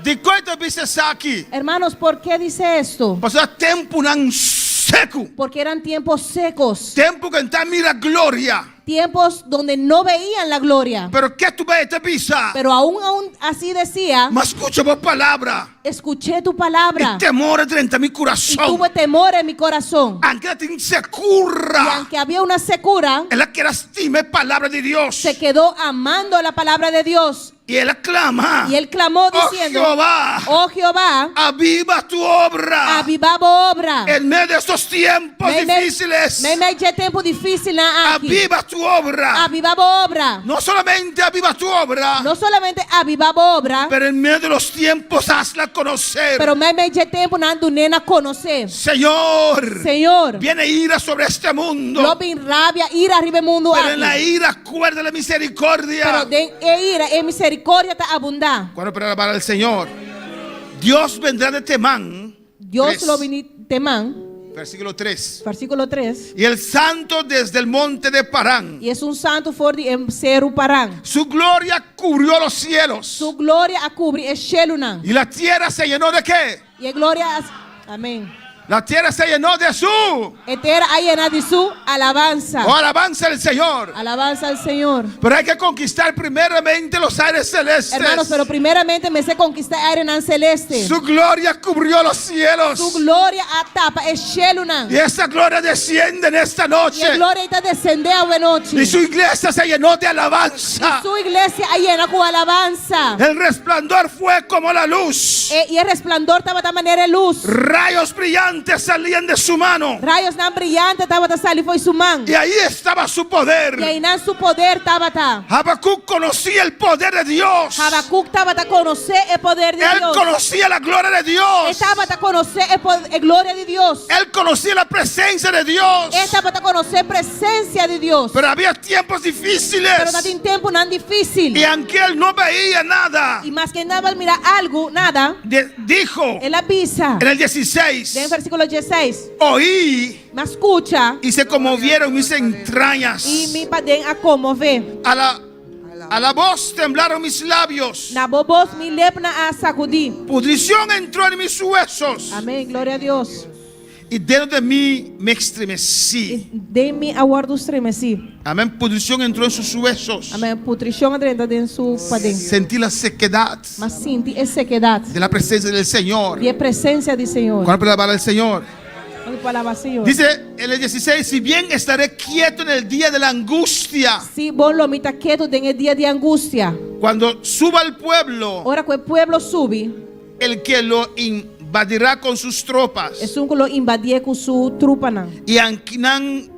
De quanto dices aqui? Hermanos, ¿por qué dice esto? Pasó tempo nan seco. Porque eran tiempos secos, Tempo que está mira gloria. tiempos donde no veían la gloria. Pero que tu ves te pisa. Pero aún así decía, Mas escucha vos palabra. escuché tu palabra Y temor dentro de mi y corazón. tuve temor en mi corazón. Aunque te Y insecura. aunque había una secura, Es la que lastima palabra de Dios. se quedó amando la palabra de Dios. Y él clama. Y él clamó Oh diciendo, Jehová, oh Jehová, aviva tu obra. avivava obra. En medio de estos tiempos difíciles. Meme de tempo difícil na aqui. Aviva tu obra. Avivava obra. No solamente aviva tu obra. Não solamente avivava obra, Pero en medio de los tiempos hazla conocer. pero meme de tempo na nena conhecer. Señor, Senhor, viene ira sobre este mundo. não vem rabia, ira arriba mundo Pero en la aqui. ira acuerda la misericordia. Pero de ira e misericórdia está abundar. Cuando para alabar al Señor, Dios vendrá de Temán. Deus 3, lo vini temán, versículo 3. versículo 3. Y el santo desde el monte de Parán. E é santo for de Seru Parán. Su gloria cubrió los cielos. Su glória a cubre é Shelunan. Y la tierra se llenó de qué? E a glória amém. La tierra se llenó de su Etera a llena de su alabanza. alabanza al Señor. Alabanza al Señor. Pero hay que conquistar primeramente los aires celestes. Hermanos, pero primeramente me sé conquistar a Arenan Celeste. Su gloria cubrió los cielos. Su glória a tapa é Shelunan. Y esa gloria desciende en esta E a noche. glória está descendendo a noite. Y su iglesia se llenó de alabanza. Su iglesia a llena com alabanza. El resplandor fue como la luz. E el resplandor estava da maneira de luz. Rayos brillantes salían de su mano. Raios não brilhante estava da sala e foi su mão. Y ahí estaba su E poder. aí na su poder estava tá. Habacuc conocía el poder de Dios. Habacuc estava a conhecer o poder de Él Deus. conocía la gloria de Dios. Estava a conhecer a glória de Deus. Él conocía la presencia de Dios. Estava a conhecer a presença de Deus. Pero había tiempos Pero difíciles. não tem tempo não difícil. Y aunque él no veía nada, E mais que andava a mirar algo, nada. dijo Ele avisa. en el 16, Em versículo 16. oí Mas escuta. y se conmovieron mis entrañas. E me podem a comover. A la voz temblaron mis labios. Na bobos me lepna a sacudir. Pudrición entró en mis huesos. Amém. Glória a Deus. Y dentro de mí me estremecí. De-me a guarda estremeci. Amén. Pudrición entró en sus huesos. Amém. Putrichão adrenta dentro su padem. Sentí la sequedad Mas sinti a sequedade. de la presencia del Señor. E a presença do Senhor. ¿Cuál palabra del Señor? Vamos palavra Senhor. Dice en el 16, si bien estaré quieto en el día de la angustia, Se bom lomita quieto tem o dia de angústia. cuando suba el pueblo, Ora que o pueblo sube, el que lo invadirá con sus tropas, é que lo invadir com sua trupa não. y Anquinan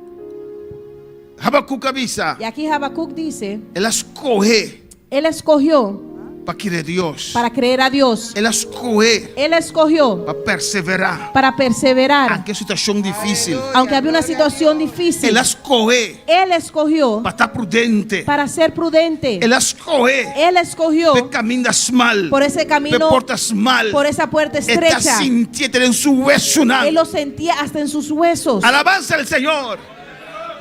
Habacuc avisa, E aqui Habacuc dice, él escoge ele escolheu para que de Dios, para crer a Deus. él escoge Ele escolheu para perseverar, para perseverar. aunque situación difícil, Aunque havia uma situação difícil, él escoge ele escolheu para estar prudente, para ser prudente. él escoge Ele escolheu te caminas mal, por ese te camino, portas mal, por esa puerta estás estrecha. sintiendo en su hueso. Él lo sentía hasta en sus huesos. Alabanza al Señor.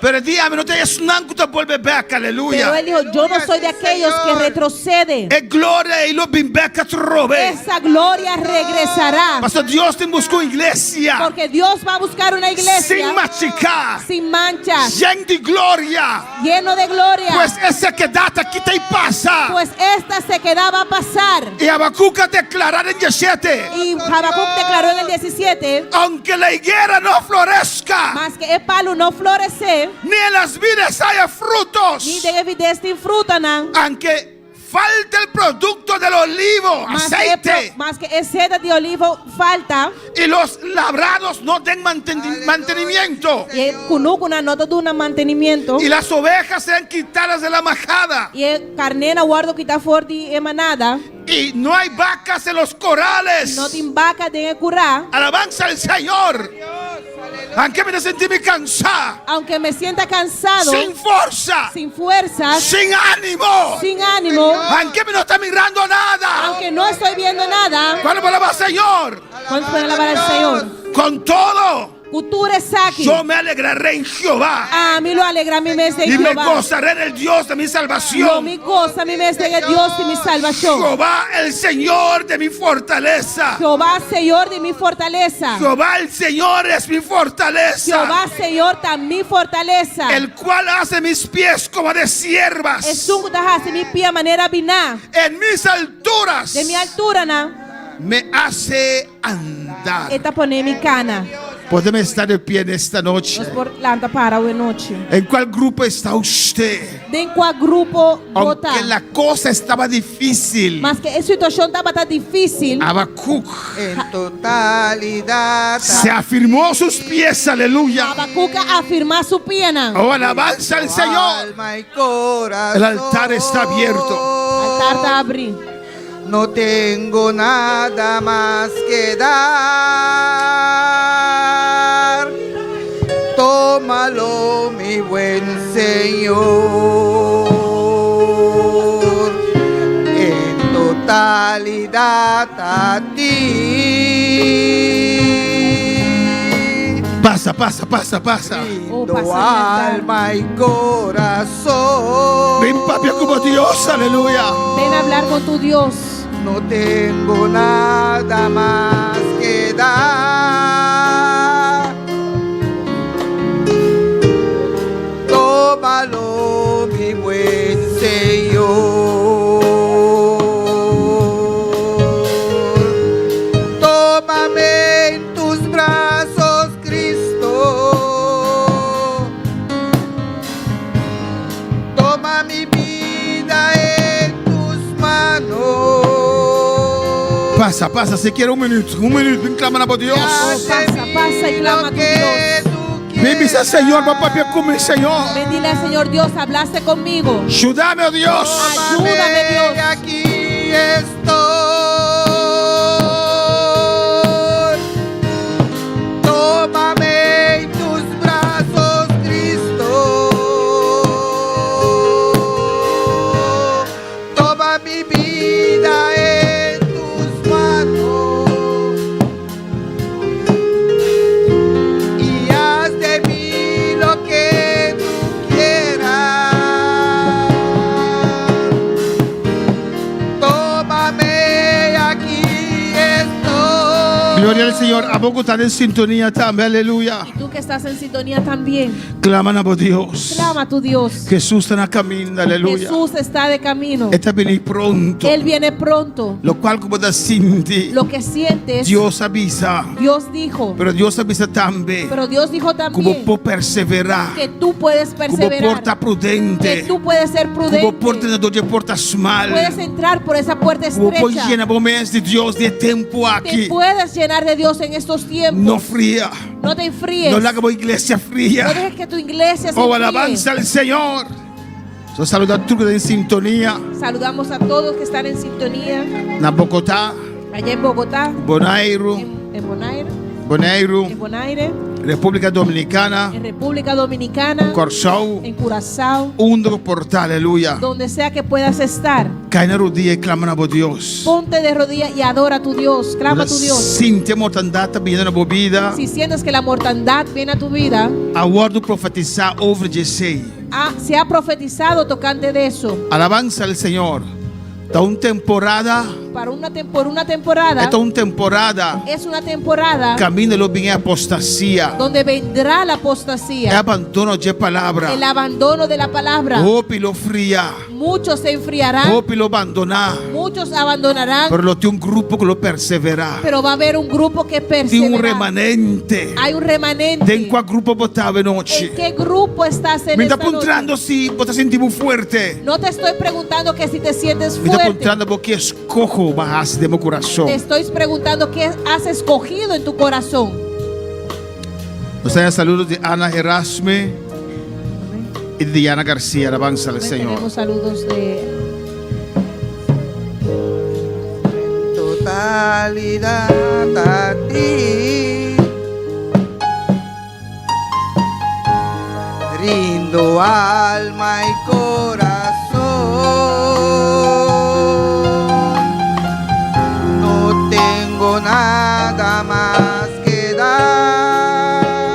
Pero dígame, no te hayas nunca te vuelve back, Pero aleluya. él dijo, yo no soy de aquellos que retroceden. Es gloria y lo bin back a trove. Esa gloria regresará. Pastor, Dios te buscó iglesia Porque Dios va a buscar una iglesia sin machicar, sin manchas, llena de gloria. lleno de gloria. Pues esa quedata aquí te pasa. Pues esta se quedaba a pasar. Y Habacuc declarar en 17, Y Habacuc declaró en el 17, aunque la higuera no florezca, más que el palo no florece, ni en las vides haya frutos, ni de evidência em fruta, não. aunque falte el producto del olivo, aceite, Mas que a seda de olivo falta. y los labrados no den mantenimiento, E el cunuco na nota do mantenimento. y las ovejas sean quitadas de la majada, E a carneira guarda que está fora de emanada. y no hay vacas en los corrales. Não tem vaca de curar. Alabanza al Señor. Aunque me sentí cansado, Aunque me sienta cansado, sin fuerza, sin fuerzas, sin ánimo, sin ánimo, aunque me no está mirando nada. aunque no estoy viendo nada. ¿Cuál palabra, Señor? ¿Cuántos pueden alabar al Señor? Con todo, Cultura saki. Yo me alegraré en Jehová A mí lo alegra mi mes de y me Jehová. gozaré en el Dios de mi Lo salvación. mi goza mi mes de Dios y mi salvación. Jehová, el Señor de mi fortaleza. Jehová, Señor de mi fortaleza. Jehová, el Señor es mi fortaleza. Jehová, Señor, tan mi fortaleza. El cual hace mis pies como de siervas. Es un hace mi pie manera biná. En mis alturas De mi altura, na. me hace andar. Esta pone mi cana. Podemos estar de pie en esta noche. Nos por lanta para hoy noche. ¿En cuál grupo está usted? De qual grupo vota. Aunque la cosa estaba difícil. Mas que esa situación estaba tan difícil. Habacuc En totalidad. se afirmó sus pies, aleluya. Habacuca afirma su piena. Oh, alabanza al Señor. Alma y corazón. El altar está abierto. Altar está abrí. No tengo nada más que dar. Tómalo, mi buen Señor, en totalidad a ti. Pasa. Oh, Rindo pasa en el altar. alma y corazón. Ven, papi, como Dios, aleluya. Ven a hablar con tu Dios. No tengo nada más que dar. Tómalo, mi buen Señor. Tómame en tus brazos, Cristo. Toma mi vida en tus manos. Pasa, si quiere un minuto, ven, claman a Dios. pasa y clama a tu Dios. Ven, dice Señor, va papi, come, Señor. Bendile al Señor Dios, hablaste conmigo. Ayúdame, oh Dios. Ayúdame, Dios. Aquí estoy. Tómame en tus brazos, Cristo. Toma mi vida en tus manos. Y haz de mí lo que tú quieras. Tómame, aquí estoy. Gloria al Señor. ¿A poco están en sintonía también? Aleluya. Y tú que estás en sintonía también, Claman a Dios. clama a tu Dios. Jesús está en la camino, aleluya. Jesús está de camino. Está venir pronto. Él viene pronto. Lo cual, como da Cindy, Lo que sientes, Dios avisa. Dios dijo. Pero Dios avisa también. Pero Dios dijo Como también por perseverar. que tú puedes Como perseverar. porta Que prudente. tú puedes ser Como porta prudente. donde portas mal. Puedes entrar por esa puerta Como por estrecha. llenar momentos de Dios de tiempo Te aquí. puedes llenar de Dios en estos tiempos. No fría. No te enfríes. No la hagamos iglesia No fría. dejes que tu iglesia se Oh, enfríe. alabanza al Señor. So, saluda a todos que están en sintonía. Saludamos a todos que están en sintonía. En Bogotá, Allá en Bogotá, Bonaire, en Bonaire, Bonaire, en Bonaire, República Dominicana, en República Dominicana, Corsau, en Curazao, un portal, aleluya. donde sea que puedas estar. Caen a rodillas y claman a Dios. Ponte de rodillas y adora a tu Dios. Clama a tu Dios. Sinti a mortandade vindo na bebida. Si sientes que la mortandad viene a tu vida, Aguardo profetizar over Jessei. se ha profetizado tocante de eso. Alabanza al Señor. Está una temporada. Por una temporada. Esta una temporada. Es una temporada Camino lo bien apostasía. donde vendrá la É apostasía, abandono de palavra. el abandono de la palabra. Hope lo fria. Muchos se enfriarán, Hope lo abandonar. muchos abandonarán, Pero lo tiene un grupo que lo perseverar. pero va a haber un grupo que Tiene un perseverará. remanente. Hay un remanente. Tem qual grupo botava noche. ¿En qué grupo estás en Me está esta noche? apuntando si você sentir muy fuerte. No te estoy preguntando que si te sientes Me está fuerte. apuntando porque escojo bajas de mi corazón. Te estoy preguntando qué has escogido en tu corazón. Nos traen saludos de Ana Erasme y de Diana García. Alabanza al Señor. Tenemos saludos de Totalidad a ti. Rindo alma y corazón. No tengo nada más que dar.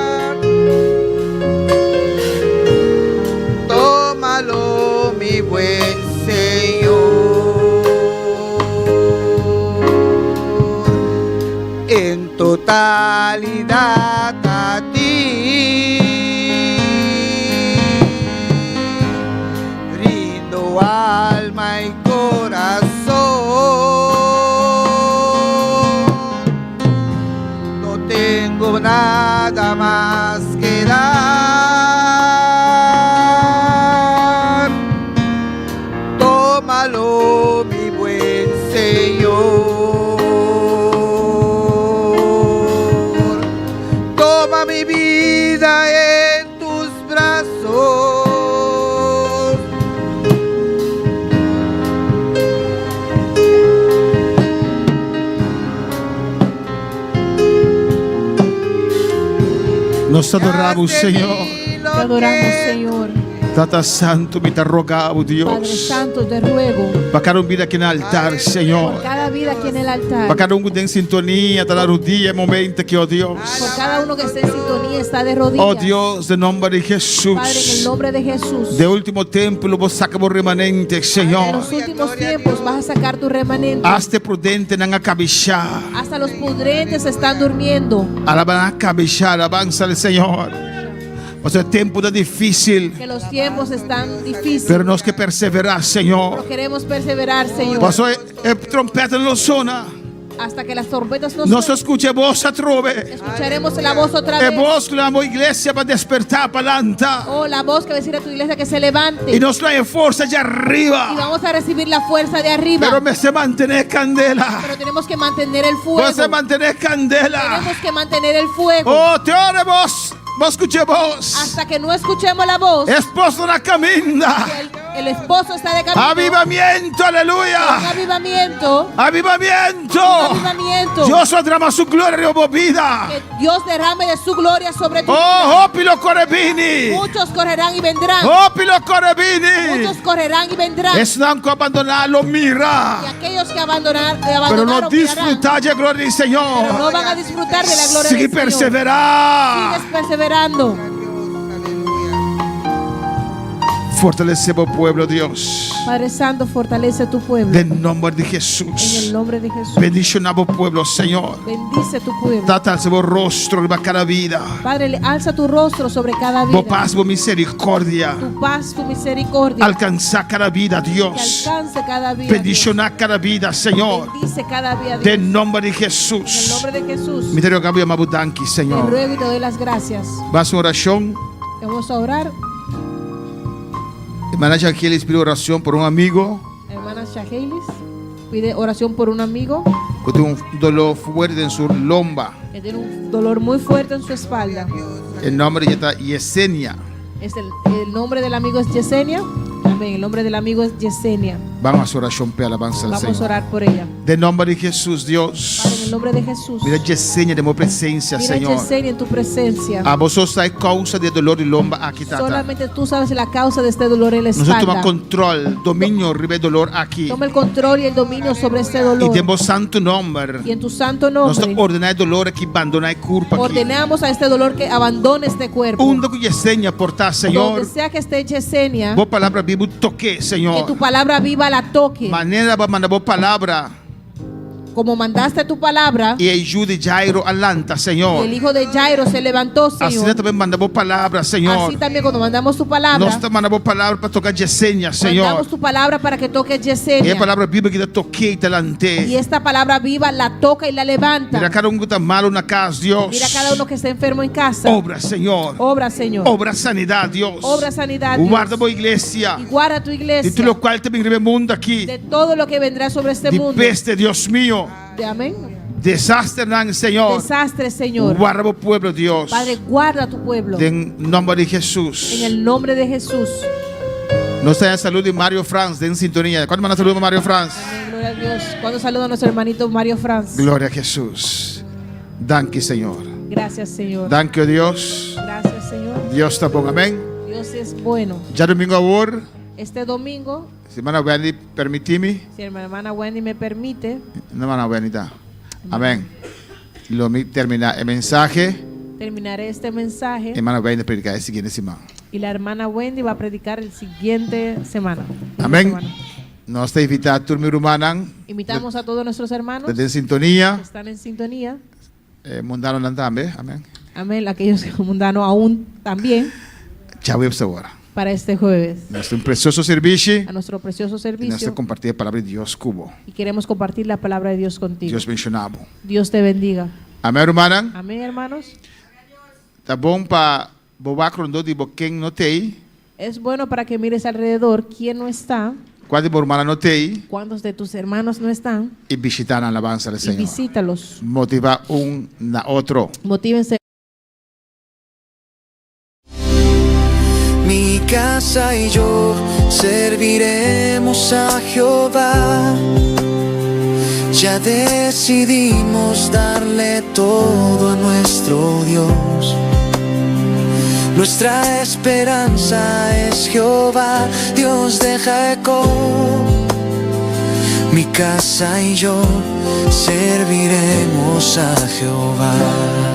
adoramos, Señor. Te adoramos, Señor. Tata Santo, me te rogamos, Padre Dios. Santo, te ruego Para cada vida aqui no altar, por Señor. cada vida aquí en el altar. Para cada em sintonia, está na rodilha, momento aqui, ó Deus. Por cada uno que esté en sintonía, está de rodillas. Ó Deus, em nome de Jesus. Padre, en el nombre de Jesús. De último tempo, vos saca vos remanente, En Señor. los últimos tiempos vas a sacar tu remanente. Haste prudente, não acabixar. Hasta los pudrentes están durmiendo. Alaban acabixar, avança, Senhor. Mas é tempo da difícil. Que los tiempos están difíciles. Pero nós que perseverar, Senhor. Pero queremos perseverar, Señor. Passou trompeta não sona. Hasta que las trompetas no Nós suenen. escute a voz a trove. Escucharemos la voz otra É vez. voz que a igreja para despertar para lanta. Oh, la voz que va a decir a tu iglesia que se levante. E nós trae força de Y arriba. vamos a recibir la fuerza de arriba. Pero me se mantener candela. Pero tenemos que mantener el fuego. Você mantener candela. Tenemos que mantener el fuego. Oh, te oremos. Vos escute a voz. Hasta que no escuchemos la voz. Esposo na caminda. El esposo está de camino. Avivamiento, Un aleluya. avivamiento. Avivamiento. Un avivamiento. Dios derrama su gloria en vida. Que Dios derrame de su gloria sobre tu vida. Oh, Pilo Corebini. Muchos correrán y vendrán. Oh, Pilo Corebini. Muchos correrán y vendrán. Es não que abandonarlo, Y mira. aquellos que Pero no abandonaron mirarán. disfrutar de gloria del Pero Señor. no van a disfrutar de la gloria Sigue del Señor. perseverar. Sigues perseverando. Fortalecemos el pueblo, Dios. Padre Santo, fortalece tu pueblo. En nombre de En el Jesús. nombre de Jesús. Bendicionamos el pueblo, Señor. Bendice tu pueblo. Trata el rostro de cada vida. Padre, le alza tu rostro sobre cada vida. Vos paz, vos misericordia. Tu paz, tu misericordia. Alcanzar cada vida, Que Dios. alcance cada vida. Bendicionar cada vida, Dios. Señor. Bendice cada vida. Dios. En nombre de En el Jesús. nombre de Jesús. Me te rogamos y amamos danke, Te Señor. ruego y te doy las gracias. Vas a oración. Vamos a orar. Hermana Angelis pide oración por un amigo Hermana Shahelis pide oración por un amigo que tiene un dolor fuerte en su lomba. que tiene un dolor muy fuerte en su espalda. El nombre de Yesenia. El nombre del amigo es Yesenia. Amén. El nombre del amigo es Yesenia. Vamos a hacer oración para alabanza al Vamos a Señor. orar por ella. En nombre de Jesús, Padre, en Dios. el nombre de Jesús. Mira Yesenia de mi presencia, Mira Señor. Yesenia en tu presencia. A vosotros hay causa de dolor de lomba aquí, tata. Solamente tú sabes la causa de este dolor en la Nosotros espalda. tomamos control, dominio, ribe dolor aquí. Toma el control y el dominio sobre este Y dolor. tenemos santo nombre. Y en tu santo Nosotros nombre ordenamos el dolor aquí, abandona el cuerpo aquí. ordenamos a este dolor que abandone este cuerpo. Uno que Yesenia portar, Señor. Donde sea que esté Yesenia, Vos palabra viva toque, que Señor. tu palabra viva la toque. Manera va mandar vos palabra Como mandaste tu palabra, y ayude Jairo alanta, Señor. el hijo de Jairo se levantó, Así Señor. también manda vos palabra, Señor. Así también cuando mandamos tu palabra, Nós mandamos palabra para tocar Yesenia, Señor. mandamos tu palabra para que toque E a Yesenia. palavra bíblica que te toquei e te Y lantei. esta palabra viva la toca y la levanta. Mira cada que está malo na casa, Dios. Mira cada uno que está enfermo en casa. Obra, Senhor. Obra, Señor. Obra sanidade, Deus. Obra sanidad, Dios. Guarda boa igreja. Y guarda tu De iglesia tudo o qual também vive mundo aqui. de todo lo que vendrá sobre este De mundo. peste, Deus mío. Amén. Desastre, não, Senhor. Desastre, Señor. Guarda o pueblo, Deus. Padre, guarda tu pueblo. Em nome de Jesus. En el nombre de Jesús. Nos trae saúde de Mario Franz, de sintonia. Quando manda saúde a Mario Franz? Amén, gloria a Dios. Cuando saluda a nuestro hermanito Mario Franz. Glória a Jesus. Danke, Senhor. Gracias, Señor. Danke, oh Deus. Gracias, Señor. Deus está bom, amém? Dios es bueno. Já domingo agora, Este domingo, semana Wendy, permite-me. si mi hermana Wendy me permite, Não, não, Wendy, tá. Amém. Lo me terminar el mensaje. terminaré este mensaje Hermana Wendy predicar el siguiente semana. y la hermana Wendy va a predicar el siguiente semana. Amén. Semana. Nós te invitamos a turma humana Invitamos a todos nuestros hermanos de que sintonia. están en sintonía. Mundano não também. Amém. Amén. Aquellos que mundanos aún también Tchau, eu agora. para este jueves. Nós temos um precioso serviço. A nuestro precioso E nós servicio. temos compartilhar a palavra de Deus cubo. Y queremos compartir la palabra de Dios contigo. Deus mencionado. Dios te bendiga. Amém, irmã? Amén, hermanos. Tá bom para bobar crondo de quem não tem. Es bueno para que mires alrededor quién no está, Quase por irmã não tem. cuántos de tus hermanos no están, E visitar a alabança do y Senhor. visítalos. Motivar na outro. Motívense. Mi casa y yo serviremos a Jehová. Ya decidimos darle todo a nuestro Dios. Nuestra esperanza es Jehová, Dios de Jacob. Mi casa y yo serviremos a Jehová.